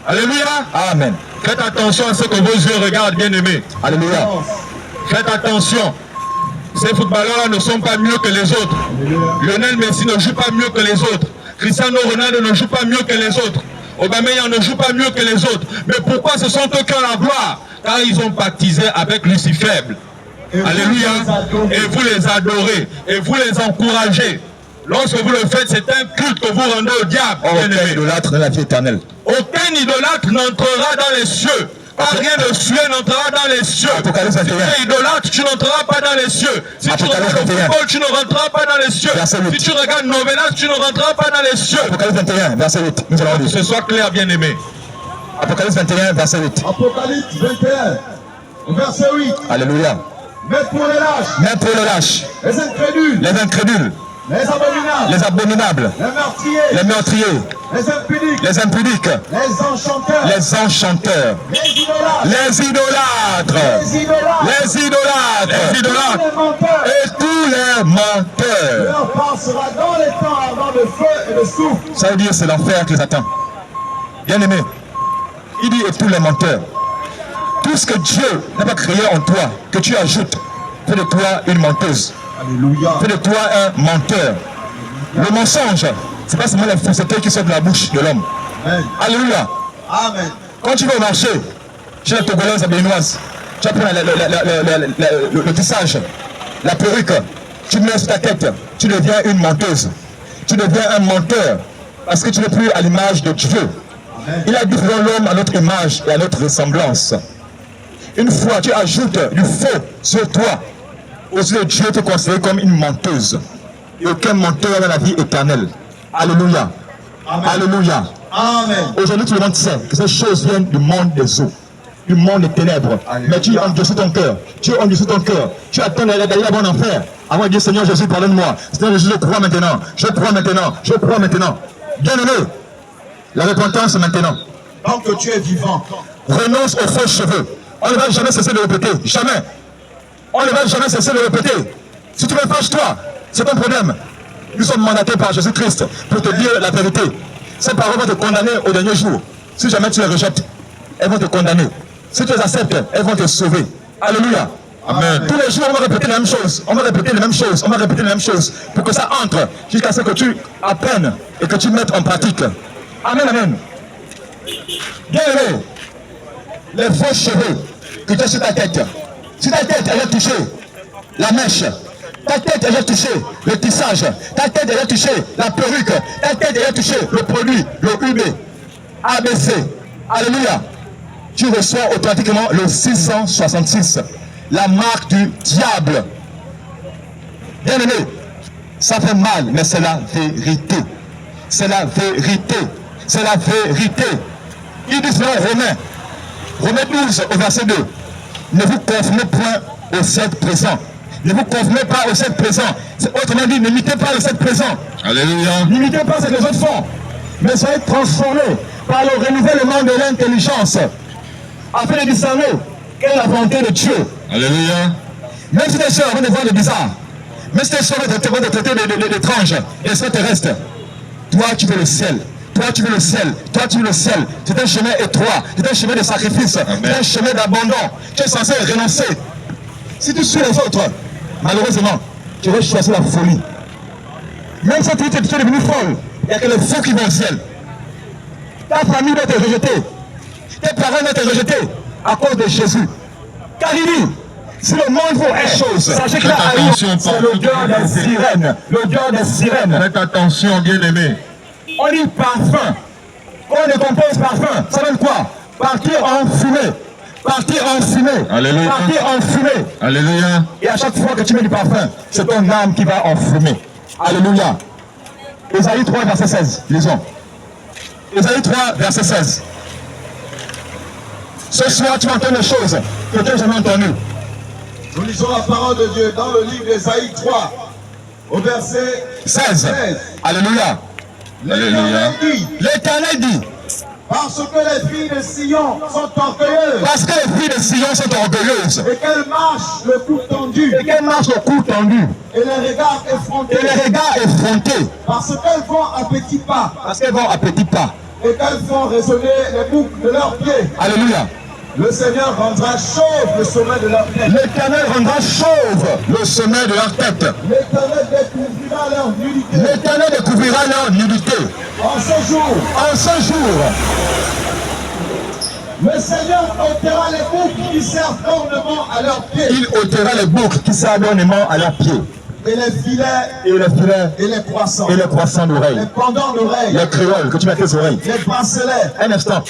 Alléluia. Amen. Faites attention à ce que vos yeux regardent, bien-aimés. Alléluia. Faites attention. Ces footballeurs-là ne sont pas mieux que les autres. Lionel Messi ne joue pas mieux que les autres. Cristiano Ronaldo ne joue pas mieux que les autres. Aubameyang ne joue pas mieux que les autres. Mais pourquoi ce sont eux qui ont la gloire? Car ils ont pactisé avec Lucifer. Alléluia. Et vous les adorez. Et vous les encouragez. Lorsque vous le faites, c'est un culte que vous rendez au diable. Aucun idolâtre dans la vie éternelle. Aucun idolâtre n'entrera dans les cieux. Rien de cieux n'entrera dans les cieux. Apocalypse 21. Si tu es idolâtre, tu n'entreras pas dans les cieux. Si tu regardes le football, tu ne rentreras pas dans les cieux. Si tu regardes Novelas, tu ne rentreras pas dans les cieux. Apocalypse 21, verset 8. Nous allons lire. Que ce soit clair, bien-aimé. Apocalypse 21, verset 8. Apocalypse 21, verset 8. Alléluia. Mais pour les lâches. Mais pour les lâches. Les incrédules. Les incrédules. Les abominables. Les abominables. Les meurtriers. Les meurtriers. Les impudiques. Les impudiques. Les enchanteurs. Les enchanteurs. Les idolâtres. Les idolâtres. Les idolâtres. Les idolâtres. Les idolâtres. Les menteurs. Et tous les menteurs. Leur passera dans les temps ardents de feu et de souffle. Ça veut dire c'est l'enfer qui les attend. Bien aimé. Il dit et tous les menteurs. Tout ce que Dieu n'a pas créé en toi, que tu ajoutes, fait de toi une menteuse. Alléluia. Fait de toi un menteur. Le mensonge, c'est pas seulement la fausseté qui sort de la bouche de l'homme. Alléluia. Amen. Quand tu vas au marché, chez la Togolaise, la Béninoise, tu apprends le tissage, la perruque, tu mets sur ta tête, tu deviens une menteuse. Tu deviens un menteur parce que tu n'es plus à l'image de Dieu. Amen. Il a dit faisons l'homme à notre image et à notre ressemblance. Une fois tu ajoutes du faux sur toi, aussi de Dieu te considère comme une menteuse. Et aucun menteur dans la vie éternelle. Alléluia. Amen. Alléluia. Amen. Aujourd'hui tout le monde sait que ces choses viennent du monde des eaux. du monde des ténèbres. Mais tu endurcis ton cœur. Tu endurcis ton cœur. Tu attends d'aller là-bas en enfer. Avant de dire Seigneur Jésus, pardonne-moi. Seigneur Jésus, je crois maintenant. Je crois maintenant. Je crois maintenant. Bien-aimé, la repentance maintenant. Tant que tu es vivant, Renonce aux faux cheveux. On ne va jamais cesser de répéter. Jamais. On ne va jamais cesser de répéter. Si tu veux, fâche-toi. C'est ton problème. Nous sommes mandatés par Jésus-Christ pour te dire la vérité. Ces paroles vont te condamner au dernier jour. Si jamais tu les rejettes, elles vont te condamner. Si tu les acceptes, elles vont te sauver. Alléluia. Amen. Tous les jours, on va répéter la même chose. On va répéter les mêmes choses. On va répéter les mêmes choses. Pour que ça entre jusqu'à ce que tu apprennes et que tu mettes en pratique. Amen, amen. Bien aimé, les faux cheveux que tu as sur ta tête. Si ta tête, elle a touché la mèche. Ta tête, elle a touché le tissage. Ta tête, elle a touché la perruque. Ta tête, elle a touché le produit, le UB, ABC. Alléluia. Tu reçois automatiquement le 666. La marque du diable. Bien aimé, ça fait mal, mais c'est la vérité. C'est la vérité. C'est la vérité. Il dit cela Romains 12 au verset 2. Ne vous conformez point au siècle présent. Ne vous conformez pas au siècle présent. Autrement dit, n'imitez pas le siècle présent. Alléluia. N'imitez pas ce que les autres font. Mais soyez transformés par le renouvellement de l'intelligence. Afin de discerner quelle est la volonté de Dieu. Alléluia. Même si tes soeurs vont te voir de bizarre. Même si tes soeurs vont te traiter d'étranges, d'extraterrestres. Toi, tu veux le ciel. Toi, tu veux le ciel. Toi, tu veux le ciel. C'est un chemin étroit. C'est un chemin de sacrifice. C'est un chemin d'abandon. Tu es censé renoncer. Si tu suis les autres, malheureusement, tu vas choisir la folie. Même si tu es devenu folle, il n'y a que les fous qui vont au ciel. Ta famille va te rejeter. Tes parents vont te rejeter à cause de Jésus. Car il dit, si le monde vaut une chose, sachez que c'est l'odeur des sirènes. L'odeur des sirènes. Faites attention, bien-aimé. On dit parfum. Quand on décompose parfum, ça donne quoi? Partir en fumée. Partir en fumée. Alléluia. Partir en fumée. Alléluia. Et à chaque fois que tu mets du parfum, c'est ton âme qui va en fumée. Alléluia. Ésaïe 3, verset 16. Lisons. Ésaïe 3, verset 16. Ce soir, tu entends des choses que tu n'as jamais entendues. nous lisons la parole de Dieu dans le livre d'Ésaïe 3, au verset 16. Alléluia. L'Éternel dit, L'Éternel dit, parce que les filles de Sion sont orgueilleuses parce que les filles de Sion sont orgueilleuses et qu'elles marchent le cou tendu et qu'elles marchent au cou tendu et les regards effrontés, et les regards effrontés, parce qu'elles vont à petits pas parce qu'elles vont à petits pas. et qu'elles font résonner les boucles de leurs pieds. Alléluia. Le Seigneur rendra chauve le sommet de leur tête. L'Éternel rendra chauve le sommet de leur tête. L'Éternel découvrira leur nudité. L'Éternel découvrira leur nudité. En ce jour, En ce jour, le Seigneur ôtera les boucles qui servent d'ornement à leurs pieds il ôtera les boucles qui servent d'ornement à leurs pieds, et les filets et les filets, et les croissants, et les croissants d'oreilles, les pendants d'oreilles, les créoles que tu mets à tes oreilles. les bracelets, Un instant.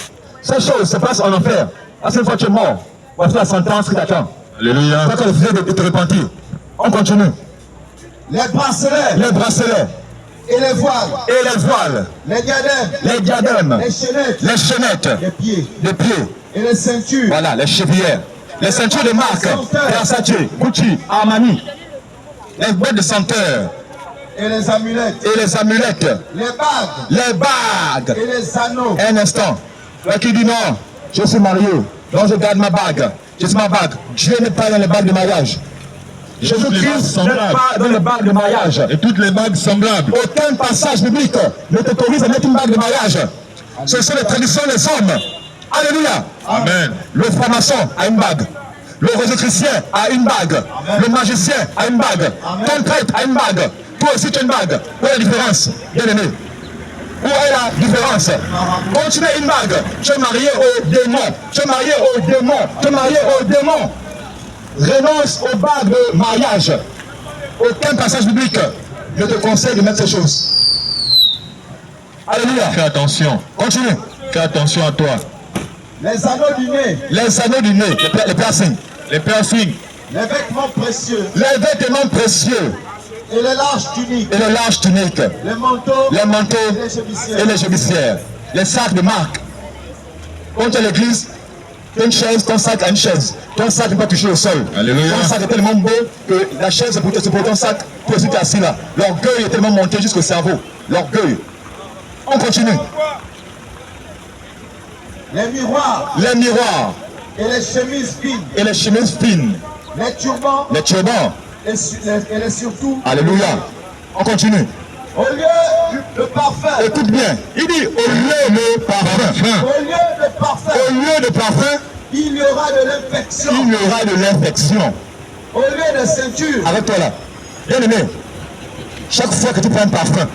Ces choses se passent en enfer. À cette fois tu es mort. Voici la sentence qui t'attend. Alléluia. Toi, tu as refusé de te repentir. On continue. les bracelets Les bracelets, et les voiles, et les voiles, les diadèmes, les diadèmes, les chaînettes, les chaînettes, les pieds les pieds, et les ceintures, voilà, les chevillères, les ceintures de marque, Versace, Gucci, Armani, les boîtes de senteur, et les amulettes, et les amulettes, les bagues et les anneaux. Un instant. Toi qui dis non, je suis marié, donc je garde ma bague. Je suis ma bague. Dieu n'est pas dans les bagues de mariage. Jésus-Christ n'est pas dans les bagues de mariage. Et toutes les bagues semblables. Aucun passage biblique ne t'autorise à mettre une bague de mariage. Ce sont les traditions des hommes. Alléluia. Amen. Le franc-maçon a une bague. Le rosicrucien a une bague. Le magicien a une bague. Ton prêtre a une bague. Toi aussi tu as une bague. Où est la différence, bien aimé? Où est la différence? Quand tu mets une bague, tu es marié au démon. Tu es marié au démon. Tu es marié au démon. Renonce aux bagues de mariage. Aucun passage biblique ne te conseille de mettre ces choses. Alléluia. Fais attention. Continue. Fais attention à toi. Les anneaux du nez, Les anneaux du nez, les piercings, Les piercings. les vêtements précieux, les vêtements précieux et les larges tuniques, et les larges tuniques, les manteaux, les manteaux et les chevissières. et les gébissières, les sacs de marque. Quand tu es à l'église, Tu as une chaise, ton sac a une chaise. Ton sac n'est pas touché au sol. Alléluia. Ton sac est tellement beau que la chaise c'est pour ton sac, toi aussi tu es assis là. L'orgueil est tellement monté jusqu'au cerveau. L'orgueil. On continue. Les miroirs Les miroirs et les chemises fines, et les chemises fines. les turbans Les turbans. et les surtout. Alléluia. On continue. Au lieu de parfum, Écoute bien. Il dit au lieu de parfum. au lieu de parfum, Au lieu de parfum, il y aura de l'infection. il y aura de l'infection. Au lieu de ceinture, Avec toi là. Bien aimé. Chaque fois que tu prends un parfum,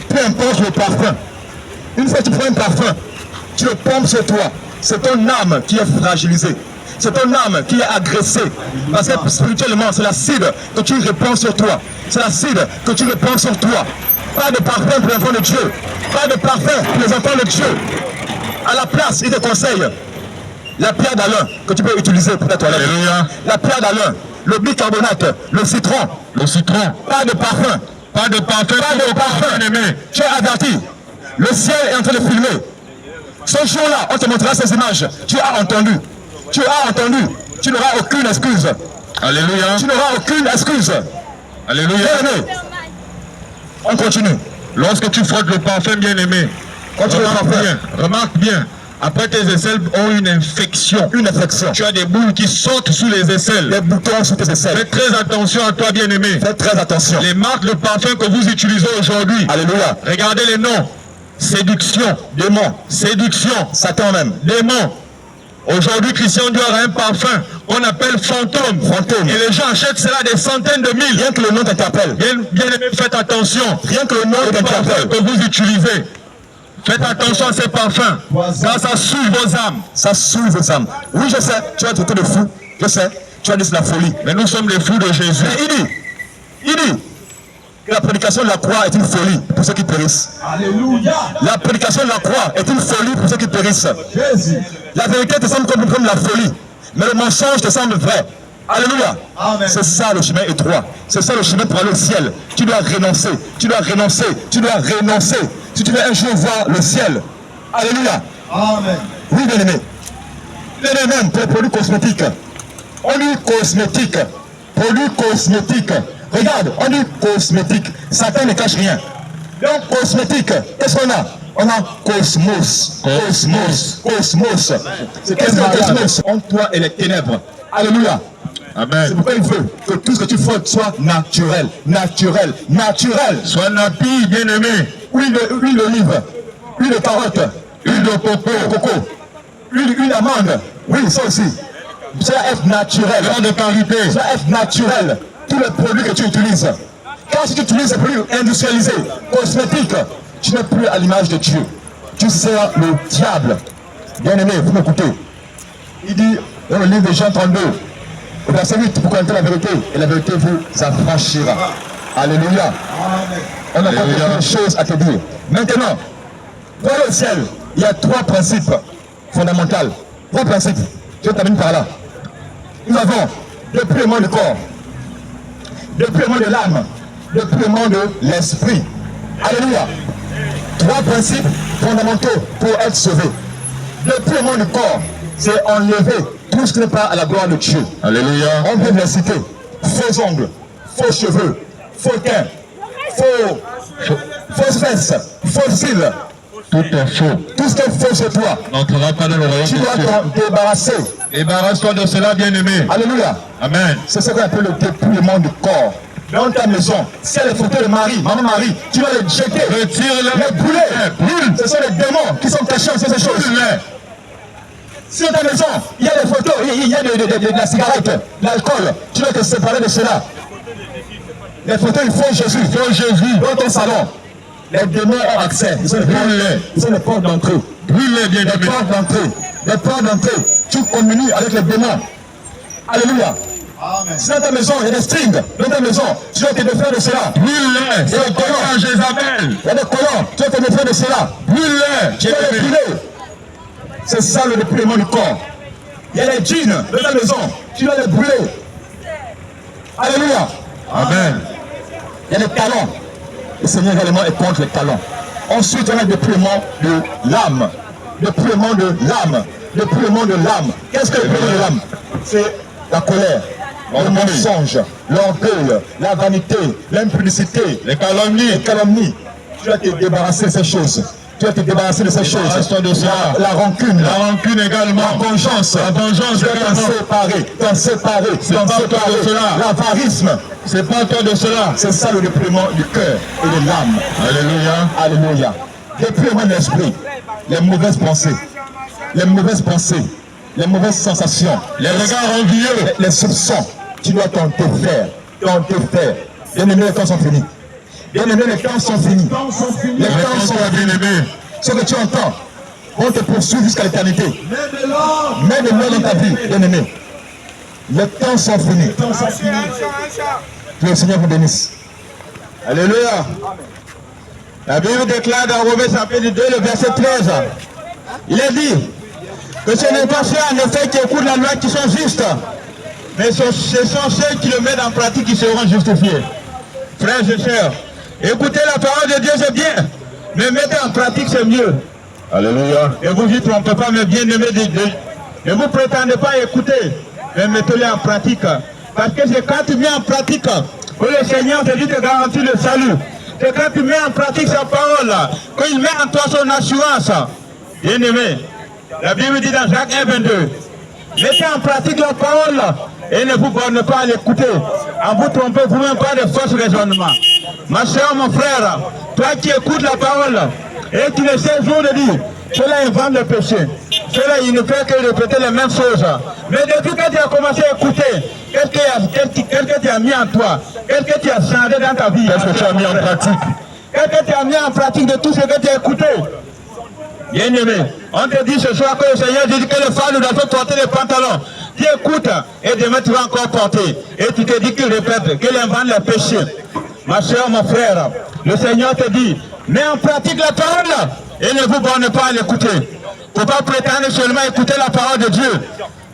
peu importe le parfum, une fois que tu prends un parfum, tu le pompes sur toi. C'est ton âme qui est fragilisée. C'est ton âme qui est agressée. Parce que spirituellement, c'est l'acide que tu répands sur toi. C'est l'acide que tu répands sur toi. Pas de parfum pour les enfants de Dieu. Pas de parfum pour les enfants de Dieu. À la place, il te conseille la pierre d'Alain que tu peux utiliser pour ta toilette. Alléluia. La pierre d'Alain, le bicarbonate, le citron. Le citron. Pas de parfum. Pas de parfum. Pas de parfum. Bien-aimé. Tu es averti. Le ciel est en train de filmer. Ce jour-là, on te montrera ces images. Tu as entendu. Tu as entendu. Tu n'auras aucune excuse. Alléluia. Tu n'auras aucune excuse. Alléluia. Bien-aimé. On continue. Lorsque tu frottes le parfum, bien-aimé, remarque bien, après tes aisselles ont une infection. Une infection. Tu as des boules qui sautent sous les aisselles. Des boutons sous tes aisselles. Fais très attention à toi, bien-aimé. Fais très attention. Les marques de parfum que vous utilisez aujourd'hui. Alléluia. Regardez les noms. Séduction. Démon. Séduction. Satan même. Démon. Aujourd'hui, Christian Dior a un parfum qu'on appelle fantôme. Fantôme. Et les gens achètent cela des centaines de mille. Rien que le nom t'interpelle. Bien-aimé, faites attention. Rien que le nom Les parfums t'interpelle. que vous utilisez. Faites attention à ces parfums. Car ça souille vos âmes. Ça souille vos âmes. Oui, je sais. Tu vas traiter de fou. Je sais. Tu as dit c'est la folie. Mais nous sommes les fous de Jésus. Mais il dit que la prédication de la croix est une folie pour ceux qui périssent. alléluia, La prédication de la croix est une folie pour ceux qui périssent. Jésus, La vérité te semble comme la folie, mais le mensonge te semble vrai. Alléluia. Amen. C'est ça le chemin étroit. C'est ça le chemin pour aller au ciel. Tu dois renoncer. Tu dois renoncer. Tu dois renoncer. Si tu veux un jour voir le ciel. Alléluia. amen, Oui, bien aimé. Bien aimé, pour les produits cosmétiques. On dit cosmétique. Produits cosmétiques. Regarde, on dit cosmétique. Satan ne cache rien. Donc, cosmétique, qu'est-ce qu'on a? On a cosmos. Cosmos. Cosmos. Qu'est-ce que le cosmos? En toi et les ténèbres. Alléluia. C'est Amen. pourquoi il veut que tout ce que tu frottes soit naturel. Naturel. Naturel. Sois napi, bien-aimé. Huile d'olive. Huile de carotte. Huile de coco. Huile d'amande. Oui, ça aussi. Ça va être naturel. Beurre de karité. Ça va être naturel. Tous les produits que tu utilises. Quand tu utilises des produits industrialisés, cosmétiques, tu n'es plus à l'image de Dieu. Tu sers le diable. Bien aimé, vous m'écoutez. Il dit dans le livre de Jean 32, au verset 8, vous connaissez la vérité, et la vérité vous affranchira. Alléluia. On a encore quelque chose à te dire. Maintenant, pour le ciel, il y a 3 principes fondamentaux. 3 principes. Je termine par là. Nous avons depuis le monde du corps, depuis le monde de l'âme, depuis le monde de l'esprit. Alléluia. 3 principes fondamentaux pour être sauvé. Depuis le monde du corps, c'est enlever tout ce qui n'est pas à la gloire de Dieu. Alléluia. On vient de les citer. Faux ongles, faux cheveux, faux teint, fausses fesses, faux cils. Tout est faux. Tout ce qui est faux chez toi, N'entrera pas dans le royaume tu des dois cieux. t'en débarrasser. Débarrasse-toi de cela, bien-aimé. Alléluia. Amen. C'est ce qu'on appelle le dépouillement du corps. Dans ta maison, si elle est photos de Marie, maman Marie, tu vas les jeter, Retire-le. les brûler. Brûle. Ce sont les démons qui sont cachés en ces choses. Brûle-les. Si dans ta maison, il y a des photos, il y a de la cigarette, de l'alcool, tu dois te séparer de cela. Les photos, il faut Jésus. Il faut Jésus. Dans ton salon, les démons ont accès. Ils sont les portes d'entrée. Brûle-les, Les bien-aimé. portes d'entrée. Les portes d'entrée. Tu communies avec les démons. Alléluia. amen, Si dans ta maison, il y a des strings, dans ta maison, tu dois te défaire de cela. Brûle-les. C'est comment Jézabel. Il y a des colons, tu dois te défaire de cela. Brûle-les. Tu dois les bien-aimé. brûler. C'est ça le dépouillement du corps. Il y a les djinns dans ta maison, tu dois les brûler. Alléluia. Amen. Il y a les talons. Le Seigneur également est contre les talons. Ensuite, on a le dépouillement de l'âme. Le dépouillement de l'âme. dépouillement de l'âme. Qu'est-ce que le dépouillement de l'âme? C'est la colère, le mensonge, l'orgueil, la vanité, l'impudicité, les calomnies. Tu vas te débarrasser de ces choses. Tu vas te débarrasser de ces choses. La rancune également. La vengeance. Tu vas t'en séparer. L'avarisme. C'est pas toi de cela. C'est ça le dépouillement du cœur et de l'âme. Alléluia. Alléluia. Dépouillement de l'esprit. Les mauvaises pensées. Les mauvaises sensations. Les regards envieux. Les soupçons. Tu dois t'en défaire. Bien-aimés, les temps sont finis. Bien-aimés, les temps sont finis. Les temps sont finis. Ce que tu entends vont te poursuivre jusqu'à l'éternité. Mets de l'or dans ta vie, bien-aimé. Les temps sont finis. Que le Seigneur vous bénisse. Alléluia. La Bible déclare dans Romains chapitre 2, le verset 13. Il est dit que ce n'est pas ceux en effet qui écoutent la loi qui sont justes, mais ce sont ceux qui le mettent en pratique qui seront justifiés. Frères et sœurs, écoutez la parole de Dieu, c'est bien, mais mettez en pratique, c'est mieux. Alléluia. Et vous ne trompez pas, mes bien-aimés, ne vous prétendez pas écouter, mais mettez-les en pratique. Parce que c'est quand tu mets en pratique que le Seigneur te dit de garantir le salut. C'est quand tu mets en pratique sa parole, qu'il met en toi son assurance. Bien-aimé, la Bible dit dans Jacques 1, 22, mettez en pratique la parole et ne vous bornez pas à l'écouter. En vous trompez vous-même pas de fausses raisonnements. Ma soeur, mon frère, toi qui écoutes la parole et qui ne sais jour de dire, cela invente le péché. Cela, il ne fait que répéter les mêmes choses. Mais depuis que tu as commencé à écouter, qu'est-ce que tu as mis en toi? Qu'est-ce que tu as changé dans ta vie? Qu'est-ce que tu as mis en pratique? Qu'est-ce que tu as mis en pratique de tout ce que tu as écouté? Bien-aimé, on te dit ce soir que le Seigneur dit que les femmes nous doivent porter les pantalons. Tu écoutes et demain tu vas encore porter. Et tu te dis qu'il répète, qu'il invente les péchés. Ma soeur, mon frère, le Seigneur te dit, mets en pratique la parole et ne vous bornez pas à l'écouter. Il ne faut pas prétendre seulement écouter la parole de Dieu.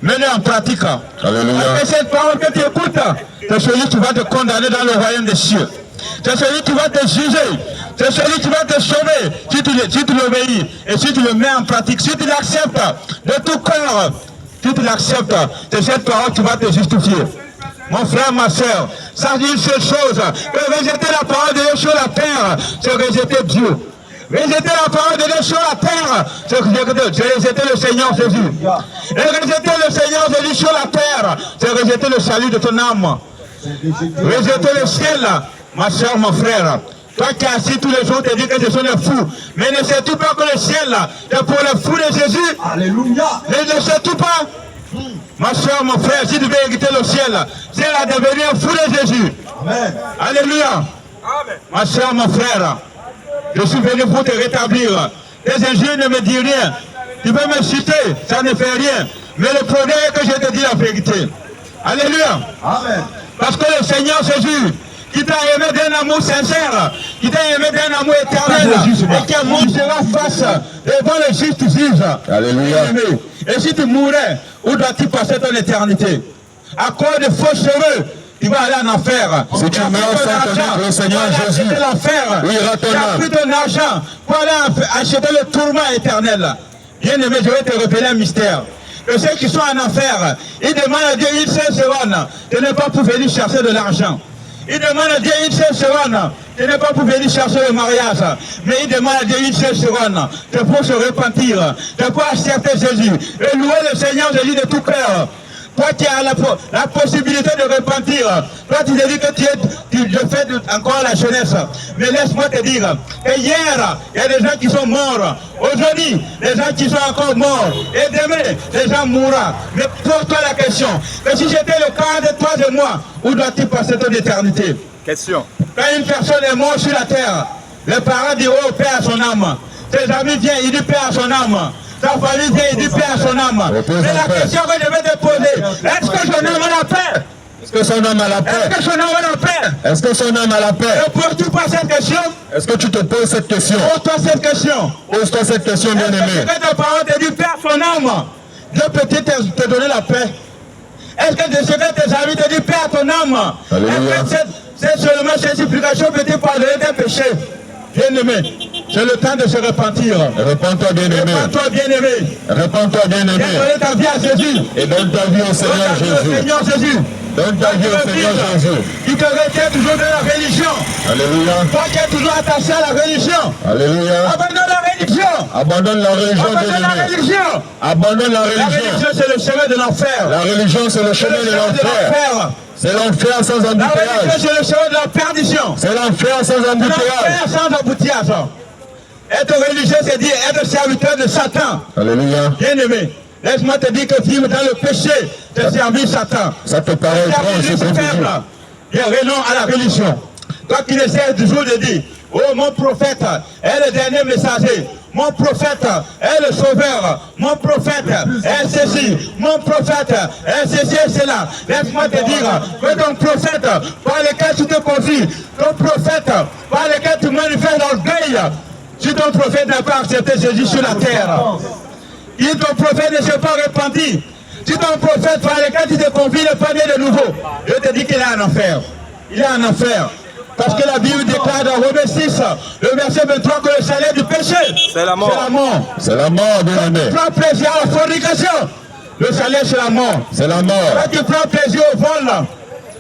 Mets-le en pratique. Alléluia. Et cette parole que tu écoutes, c'est celui qui va te condamner dans le royaume des cieux. C'est celui qui va te juger. C'est celui qui va te sauver si tu l'obéis et si tu le mets en pratique. Si tu l'acceptes de tout cœur, si tu l'acceptes, c'est cette parole qui va te justifier. Mon frère, ma soeur, ça dit une seule chose, que rejeter la parole de Dieu sur la terre, c'est rejeter Dieu. Rejeter la parole de Dieu sur la terre, c'est rejeter le Seigneur Jésus. Et rejeter le Seigneur Jésus sur la terre, c'est rejeter le salut de ton âme. Rejeter le ciel, ma soeur, mon frère. Toi qui es assis tous les jours, tu dis que ce sont des fous. Mais ne sais-tu pas que le ciel, c'est pour les fous de Jésus? Alléluia. Ne sais-tu pas? Ma soeur, mon frère, si tu veux hériter le ciel, c'est à devenir fou de Jésus. Amen. Alléluia. Amen. Ma soeur, mon frère, je suis venu pour te rétablir. Tes injures ne me disent rien. Tu peux me citer, ça ne fait rien. Mais le problème est que je te dis la vérité. Alléluia. Amen. Parce que le Seigneur Jésus, qui t'a aimé d'un amour sincère, qui t'a aimé d'un amour éternel, et qui a montrera face devant le juste juge. Alléluia. Et si tu mourais, où dois-tu passer ton éternité? À cause de faux cheveux, tu vas aller en enfer. Si tu meurs sans connaître le Seigneur Jésus, où ira ton âme? Tu as pris ton argent pour aller acheter le tourment éternel. Bien aimé, je vais te révéler un mystère. Que ceux qui sont en enfer, ils demandent à Dieu une seule seconde de ne pas pour venir chercher de l'argent. Ils demandent à Dieu une seule seconde de ne pas pour venir chercher le mariage. Mais ils demandent à Dieu une seule seconde de pour se repentir, de pour accepter Jésus, et louer le Seigneur Jésus de tout cœur. Toi qui as la possibilité de repentir, toi tu te dis que tu fais encore la jeunesse. Mais laisse-moi te dire que hier, il y a des gens qui sont morts. Aujourd'hui, les gens qui sont encore morts. Et demain, les gens mourront. Mais pose-toi la question, que si j'étais le cas de toi et moi, où dois-tu passer ton éternité? Question. Quand une personne est morte sur la terre, les parents diront oh, paix à son âme. Ses amis viennent, ils disent paix à son âme. Sa famille vient, il dit paix à son âme. Mais la question que je vais te poser, est-ce que son âme a la paix? Est-ce que son âme a la paix? Est-ce que son âme a la paix? Est-ce que son âme a la paix? Ne poses-tu pas cette question? Est-ce que tu te poses cette question? Pose-toi cette question. Pose-toi cette question, bien-aimé. Est-ce que ta parole te dit paix à son âme? Dieu peut-il te donner la paix? Est-ce que ce que tes amis te disent paix à ton âme? Alléluia. Est-ce que c'est seulement cette supplication peut te pardonner tes péchés? Bien-aimé, C'est le temps de se repentir. Répands-toi, bien-aimé. Répands-toi, bien-aimé. Répands-toi, bien-aimé. Donne ta vie à Jésus. Et donne ta vie au Seigneur Jésus. Seigneur Jésus. Donne ta vie au Seigneur Jésus. Qui te retient toujours de la religion. Alléluia. Toi qui es toujours attaché à la religion. Alléluia. Abandonne la religion. Abandonne la religion, Abandonne la bien-aimé. religion. Abandonne la La religion. religion, c'est le chemin de l'enfer. La religion, c'est le chemin de l'enfer. C'est l'enfer sans La religion, embouteillage. c'est le chemin de la perdition. C'est l'enfer sans embouteillage. L'enfer sans embouteillage. Être religieux, c'est dire être serviteur de Satan. Alléluia. Bien-aimé, laisse-moi te dire que vivre dans le péché, c'est servir Satan. Ça te paraît étrange, ce qu'on te dit. Et renom à la religion. Toi qui essaies toujours de dire, oh mon prophète est le dernier messager. Mon prophète est le sauveur. Mon prophète est ceci. Mon prophète est ceci et cela. Laisse-moi te dire que ton prophète par lequel tu te confies, ton prophète par lequel tu manifestes l'orgueil, si ton prophète n'a pas accepté Jésus sur la terre, si ton prophète ne s'est pas repenti, si ton prophète par lequel tu te confies n'est pas né de nouveau, je te dis qu'il est en enfer. Il est en enfer. Parce que la Bible déclare dans Romains 6, le verset 23, que le salaire du péché, c'est la mort. C'est la mort. C'est la mort, bien-aimé. Quand tu prends plaisir à la fornication, le salaire c'est la mort. C'est la mort. Quand tu prends plaisir au vol,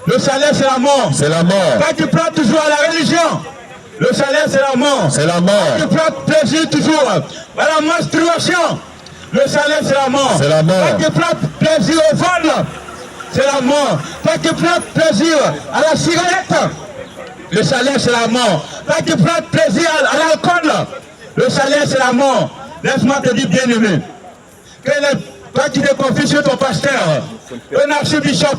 le salaire c'est la mort. C'est la mort. Quand tu prends toujours à la religion, le salaire c'est la mort. C'est la mort. Quand tu prends plaisir toujours à la menstruation, le salaire c'est la mort. C'est la mort. Quand tu prends plaisir au vol, c'est la mort. Quand tu prends plaisir à la cigarette, le salaire c'est la mort. Quand tu prends plaisir à l'alcool, le salaire c'est la mort. Laisse-moi te dire, bien-aimé, que quand tu te confies sur ton pasteur, un archibishop,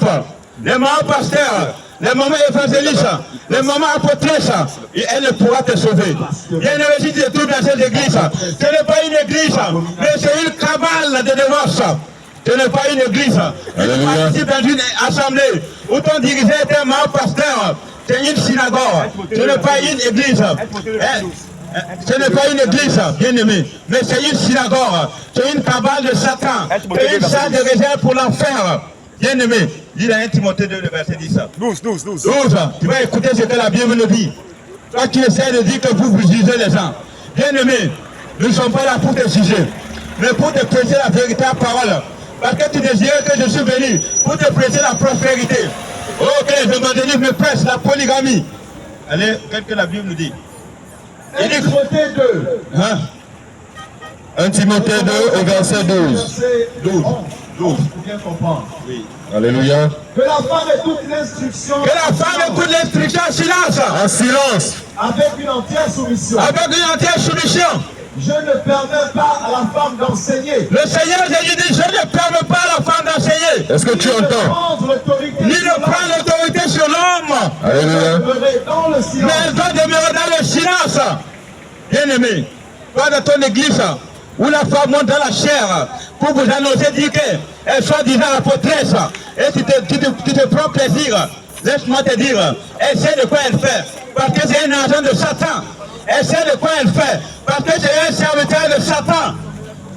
les mamans pasteurs, les mamans évangélistes, les mamans apôtresses, elle ne pourra te sauver. Bien-aimé, si tu te trouves dans cette église, ce n'est pas une église, mais c'est une cabale de divorce. Ce n'est pas une église. Tu participes dans une assemblée où ton dirigeant est un maman pasteur. C'est une synagogue, ce n'est pas une église. Ce n'est pas une église, bien-aimé, mais c'est une synagogue, c'est une cabale de Satan, c'est une salle de réserve pour l'enfer. Bien-aimé, dis dans 1 Timothée 2, le verset 10. 12. Tu vas écouter ce que la Bible nous dit. Toi qui essaies de dire que vous jugez les gens. Bien-aimé, nous ne sommes pas là pour te juger, mais pour te prêcher la véritable parole. Parce que tu désirais que je suis venu pour te prêcher la prospérité. Oh, que les évangélistes me prêchent la polygamie. Allez, qu'est-ce que la Bible nous dit? 1 Timothée 2. Hein? 1 Timothée 2 au verset 12. 12. Pour bien comprendre. Oui. Alléluia. Que la femme écoute l'instruction. Que la femme écoute l'instruction en silence. En silence. Avec une entière soumission. Avec une entière soumission. Je ne permets pas à la femme d'enseigner. Le Seigneur Jésus dit, je ne permets pas à la femme d'enseigner. Est-ce que tu entends? Ni de prendre l'autorité sur l'homme. Alléluia. Dans le silence. Mais elle doit demeurer dans le silence. Bien-aimé, toi dans ton église, où la femme monte dans la chair pour vous annoncer, dire qu'elle soit disant apôtresse, et tu te prends plaisir. Laisse-moi te dire, elle sait de quoi elle fait, parce que c'est un agent de Satan. Elle sait de quoi elle fait, parce que c'est un serviteur de Satan.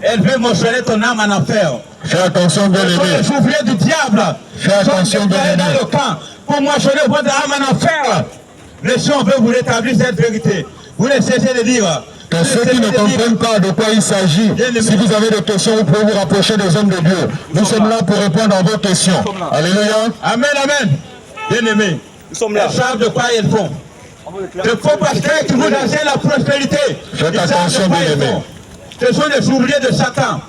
Elle veut motionner ton âme en enfer. Fais attention, bien-aimé. Les soufflets du diable. Fais attention, bien-aimé. Dans le camp pour motionner votre âme en enfer. Mais si on veut vous rétablir cette vérité, vous ne cessez de dire. Que ceux qui ne comprennent pas de quoi il s'agit, si vous avez des questions, vous pouvez vous rapprocher des hommes de Dieu. Nous sommes là pour répondre à vos questions. Alléluia. Amen, amen. Bien-aimés, Nous sommes là. ils savent de quoi ils font. Ce faux pasteur qui vous enseigne la prospérité. Faites ils savent attention, de quoi ils bien-aimés. font. Ce sont des ouvriers de Satan.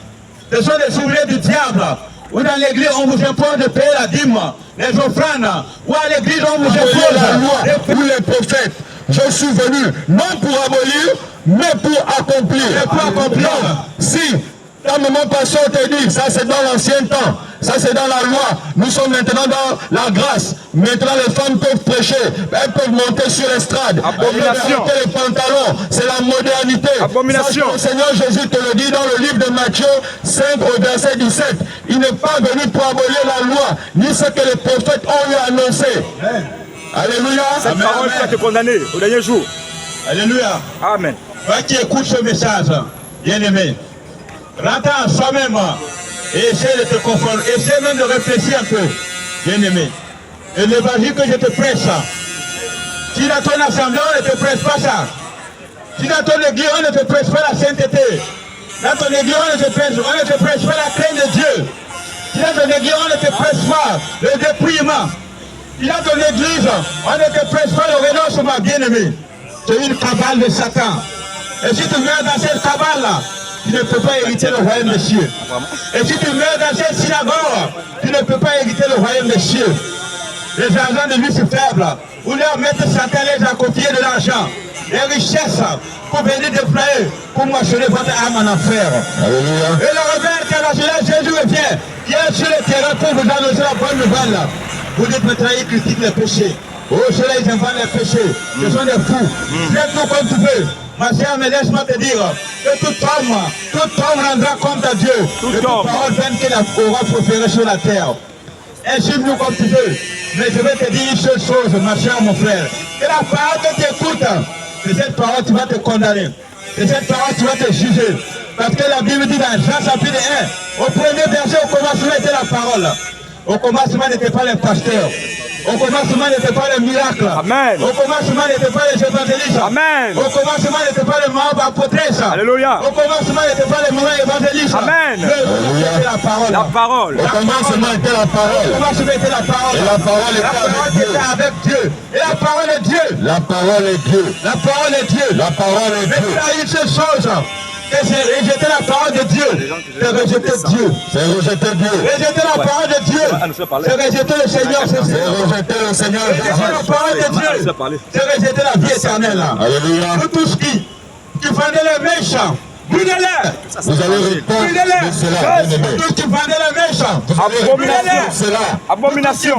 Ce sont des ouvriers du diable. Ou dans l'église, on vous impose de payer la dîme, les offrandes. Ou à l'église, on vous impose La loi ou les prophètes. Je suis venu non pour abolir, mais pour accomplir. Non, si ta maman pasteur te dit, ça c'est dans l'ancien temps, ça c'est dans la loi, nous sommes maintenant dans la grâce. Maintenant les femmes peuvent prêcher, elles peuvent monter sur l'estrade, Abomination. porter les pantalons, c'est la modernité. Abomination. Sache que le Seigneur Jésus te le dit dans le livre de Matthieu 5 au verset 17. Il n'est pas venu pour abolir la loi, ni ce que les prophètes ont eu annoncé. Alléluia. Cette parole va te condamner au dernier jour. Alléluia. Amen. Toi qui écoutes ce message, bien-aimé, rentre en soi-même et essaie de te confondre, essaie même de réfléchir un peu, bien-aimé. Et l'évangile que je te prêche, si dans ton assemblée on ne te prêche pas ça, Si dans ton église, on ne te prêche pas la sainteté, dans ton église, on ne te prêche pas la crainte de Dieu, si dans ton église, on ne te prêche pas le dépouillement, si dans ton église, on ne te prêche pas le renoncement, bien-aimé, c'est une cabale de Satan. Et si tu meurs dans cette cabale-là, tu ne peux pas hériter le royaume des cieux. Et si tu meurs dans cette synagogue, tu ne peux pas hériter le royaume des cieux. Les agents de vie sont faibles, ou leur maître Satan les a copié de l'argent, les richesses, pour venir déployer, pour moissonner votre âme en enfer. Alléluia. Et le revers international, Jésus revient. Il est sur le terrain pour vous annoncer la bonne nouvelle. Vous dites maintenant, il critique les péchés. Oh, ceux-là, ils inventent les péchés. Ce sont des fous. Fais tout comme tu veux. Ma sœur, mais laisse-moi te dire que tout homme rendra compte à Dieu de toute parole vaine qu'il aura proférée sur la terre. Insulte-nous comme tu veux. Mais je vais te dire une seule chose, ma soeur, mon frère. Que la parole que tu écoutes, de cette parole, tu vas te condamner. De cette parole, tu vas te juger. Parce que la Bible dit dans Jean chapitre 1, au premier verset, au commencement était la parole. Au commencement n'était pas les pasteurs. Au commencement n'était pas les miracles. Amen. Au commencement n'était pas les évangélistes. Amen. Au commencement n'était pas les membres apôtres. Alléluia. Au commencement n'était pas les membres évangélistes. Amen. C'était la parole. La parole. Au commencement était la parole. Au commencement était la parole. Et la parole était avec Dieu. Et la parole est Dieu. La parole est Dieu. La parole est Dieu. La parole est Mais Dieu. il a une seule chose. Que c'est rejeter la parole de Dieu. C'est rejeter Dieu. C'est rejeter Dieu. Rejeter la parole de Dieu. C'est rejeter le Seigneur. C'est rejeter le Seigneur. Rejeter la parole de Dieu. C'est rejeter la vie éternelle. Alléluia. Pour tous qui vendaient les méchants, brûlez-les. Vous allez répondre de cela, bien-aimé. Pour tous qui vendaient les méchants, Abomination. Cela. Abomination.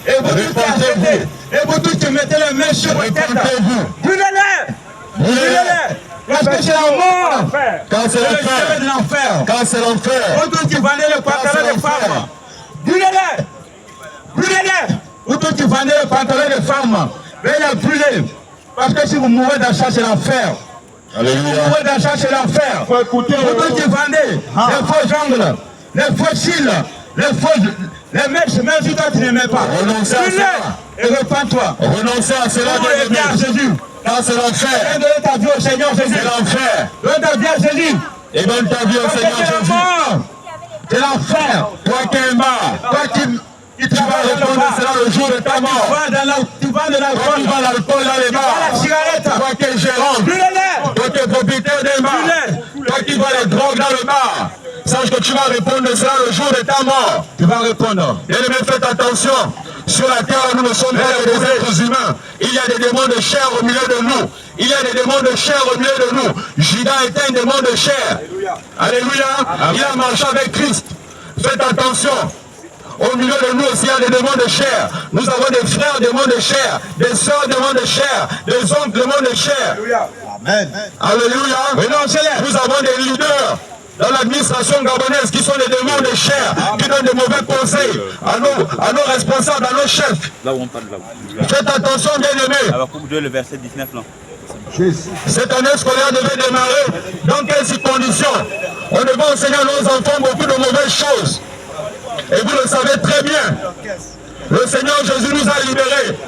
et vous tous qui achetez, et vous tous qui mettez les mains sur vos têtes, Répentez-vous. brûlez-les. Brûlez-les. Parce que c'est la mort. Quand c'est C'est le chemin l'enfer. de l'enfer. Quand c'est l'enfer. Vous tous qui vendez le pantalon des femmes, brûlez-les. Brûlez-les. Vous tous qui vendez le pantalon des femmes, veuillez les brûler. Parce que si vous mourrez dans ça, c'est l'enfer. Si vous Alléluia. mourrez dans ça, c'est l'enfer. Vous tous qui vendez les faux ongles, les faux cils, les mèches, même si toi tu n'aimais pas. Renoncez à Brûlez cela. et repends-toi. Renoncez à cela, Donne bien-aimé. à Jésus. Quand c'est l'enfer. Donne ta vie au Seigneur Jésus. C'est l'enfer. Donne ta vie à Jésus. Et donne ta vie au Parce que Seigneur c'est la Jésus. mort. C'est l'enfer. Toi qui es mort. Toi qui Tu vas répondre de cela le jour de ta mort. tu vends de Toi l'alcool. qui vends l'alcool dans les Tu vends la bars. cigarette. Toi qui es gérant. Brûlez-les. Toi qui es propriétaire des bars. Toi qui vends les drogues dans le bar. Sache que tu vas répondre de cela le jour de ta mort. Tu vas répondre. Bien-aimés, faites attention. Sur la terre, nous ne sommes pas des êtres humains. Il y a des démons de chair au milieu de nous. Il y a des démons de chair au milieu de nous. Judas était un démon de chair. Alléluia. Il a marché avec Christ. Faites attention. Au milieu de nous aussi, il y a des démons de chair. Nous avons des frères démons de chair, des sœurs démons de chair, des oncles démons de chair. Amen. Alléluia. Nous avons des leaders dans l'administration gabonaise qui sont des démons de chair, qui donnent de mauvais conseils à nos responsables, à nos chefs. Là où on parle, là où. Faites attention, bien-aimés. Alors, coupe 2, le verset 19, là. Cette année scolaire devait démarrer. Dans quelles conditions? On devait enseigner à nos enfants beaucoup de mauvaises choses. Et vous le savez très bien. Le Seigneur Jésus nous a libérés.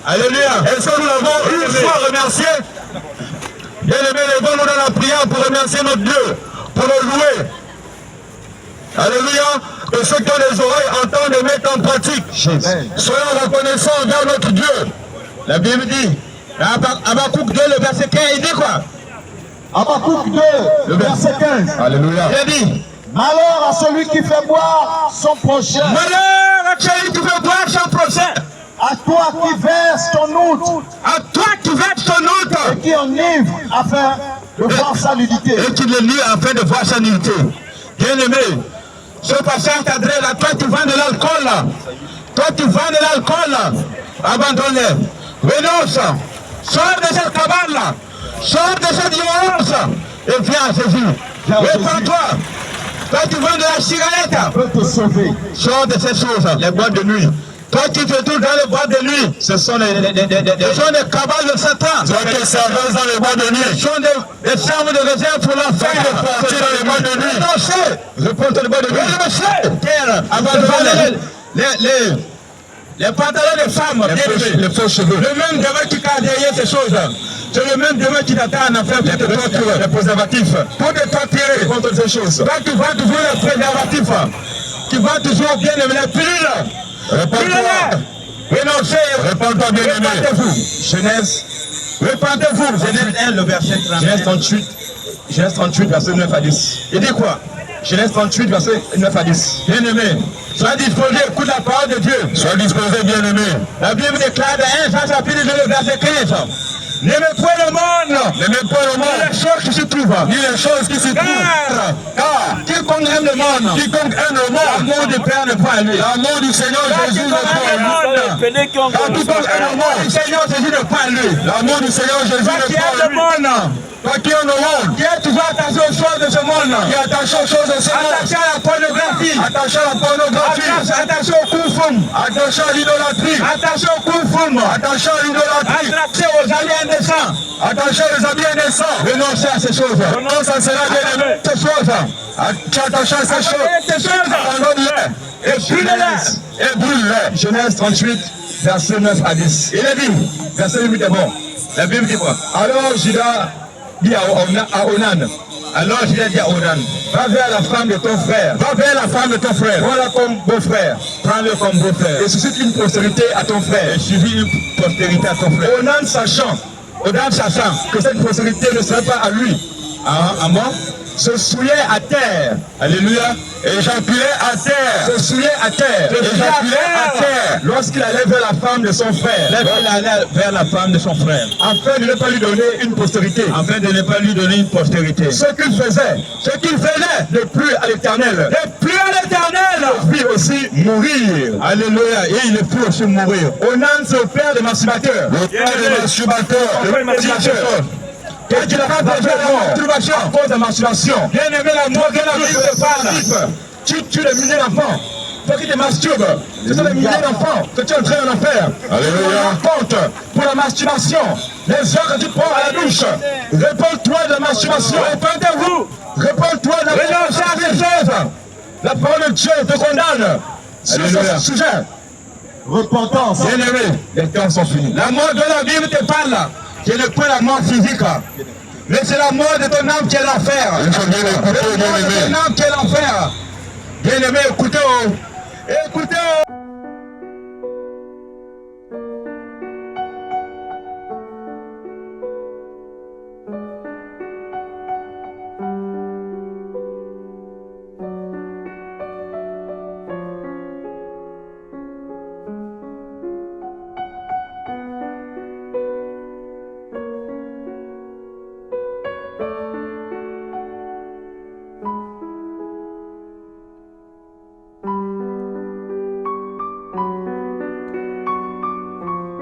Alléluia. Est-ce que nous l'avons une fois remercié? Bien-aimés, levons-nous dans la prière pour remercier notre Dieu, pour le louer. Alléluia. Que ceux qui ont les oreilles entendent et mettent en pratique. Soyons reconnaissants envers notre Dieu. La Bible dit, Habakkuk 2, le verset 15, il dit quoi? Habakkuk 2, le verset 15. Alléluia. Il a dit, Malheur à celui qui fait boire son prochain, malheur à celui qui fait boire son prochain, à toi qui verse ton outre à toi qui verses ton outre et qui enivre afin de voir sa nudité. et qui le lie afin de voir sa nudité. Bien-aimé, ce passage t'adresse à toi qui vends de l'alcool là. Toi qui vends de l'alcool là, abandonne-le. Renonce. Sors de cette cabane là. Sors de cette violence et viens à Jésus. Répands-toi. Toi qui vends de la cigarette, Peut te sauver. sors de ces choses, les boîtes de nuit. Toi qui te trouves dans les boîtes de nuit, ce sont des cabales de Satan. Toi qui es serveuse dans les bois de Ce nuit. sont des chambres de réserve pour l'enfer. Partir dans les boîtes de nuit. Renoncez. Réponds les boîtes de nuit. Renoncez. Abandonnez Les pantalons des femmes, les faux cheveux. Le même demain qui cache derrière ces choses. C'est le même demain qui t'attend en affaire pour te torturer. Les préservatifs. Pour te torturer. Contre ces choses. Quand tu vas toujours les préservatifs, tu vas toujours bien aimer les pilules. Répands-toi. Renoncez. Répands-toi, bien aimé. Repentez-vous. Genèse. Repentez-vous. Genèse 1, le verset 30. Genèse 38, verset 9 à 10. Il dit quoi? Genèse 38, verset 9 à 10. Bien aimé, sois disposé, écoute la parole de Dieu. Sois disposé, bien aimé. La Bible déclare dans 1 Jean chapitre 2, le verset 15. N'aimez point le monde. N'aimez pas le Ni monde. les choses qui se trouvent. Ni les choses qui s'y trouvent. Car quiconque aime le monde, Quiconque aime le monde. l'amour du Père ne pas à lui. L'amour du Seigneur Jésus ne Quiconque pas aime le à lui. monde, Quand quiconque aime le l'amour du monde. Seigneur Jésus ne pas à lui. L'amour du Seigneur Jésus Toi qui ne pas aimes à le lui. monde, Toi qui aimes le monde. qui est toujours attaché aux choses de ce monde, Qui est attaché aux choses de ce monde. attaché à la pornographie, Attaché à la pornographie. attaché au kung-fu, Attaché à l'idolâtrie. attaché au kung-fu, Attaché à l'idolâtrie. attaché aux amis indécents. Attaché aux habits indécents. Renoncez à ces choses. Renonce à cela, bien aimé. Ces choses. Tu es attaché à ces choses. Abandonnez ces choses. Abandonne-les. Et brûlez-les. Et brûle-les. Genèse 38, verset 9 à 10. Il est dit, Verset 8 est bon. la Bible dit quoi? Alors Judas dit à Onan, Alors je l'ai dit à Onan, va vers la femme de ton frère. va vers la femme de ton frère, Prends-la comme beau-frère. prends-le comme beau-frère, Et suscite une postérité à ton frère. et suivis une postérité à ton frère. Onan sachant Onan sachant que cette postérité ne serait pas à lui, à moi, se souillait à terre. alléluia, Éjaculait à terre. Se souillait à terre. Éjaculait à terre. Lorsqu'il allait vers la femme de son frère. il allait vers la femme de son frère, Afin de ne pas lui donner une postérité. afin de ne pas lui donner une postérité. Ce qu'il faisait ne plus à l'éternel. Et plus à l'éternel, Puis aussi mourir. alléluia, et il ne peut aussi mourir. Onan, c'est le père des masturbateurs. Le père des masturbateurs, Le masturbateur. Quand tu n'as pas besoin de la masturbation à cause de la masturbation. bien aimé la mort, bien aimé le parle. Tu tues des milliers d'enfants. Toi qui te masturbes, ce sont des milliers d'enfants que tu es en train d'en faire. Alléluia. Compte pour la masturbation. Les heures que tu prends à la douche. Réponds-toi de la masturbation. Répentez-vous, Réponds-toi de la renoncez à ces choses. La parole de Dieu te condamne sur Alléluia. ce sujet. Repentance. Bien aimé, les temps sont finis. La mort de la Bible te parle, ce n'est pas la mort physique, mais c'est la mort de ton âme qui est l'enfer. Il faut bien écouter, La bien mort de aimé. ton âme qui est l'enfer. Bien aimé, écoutez,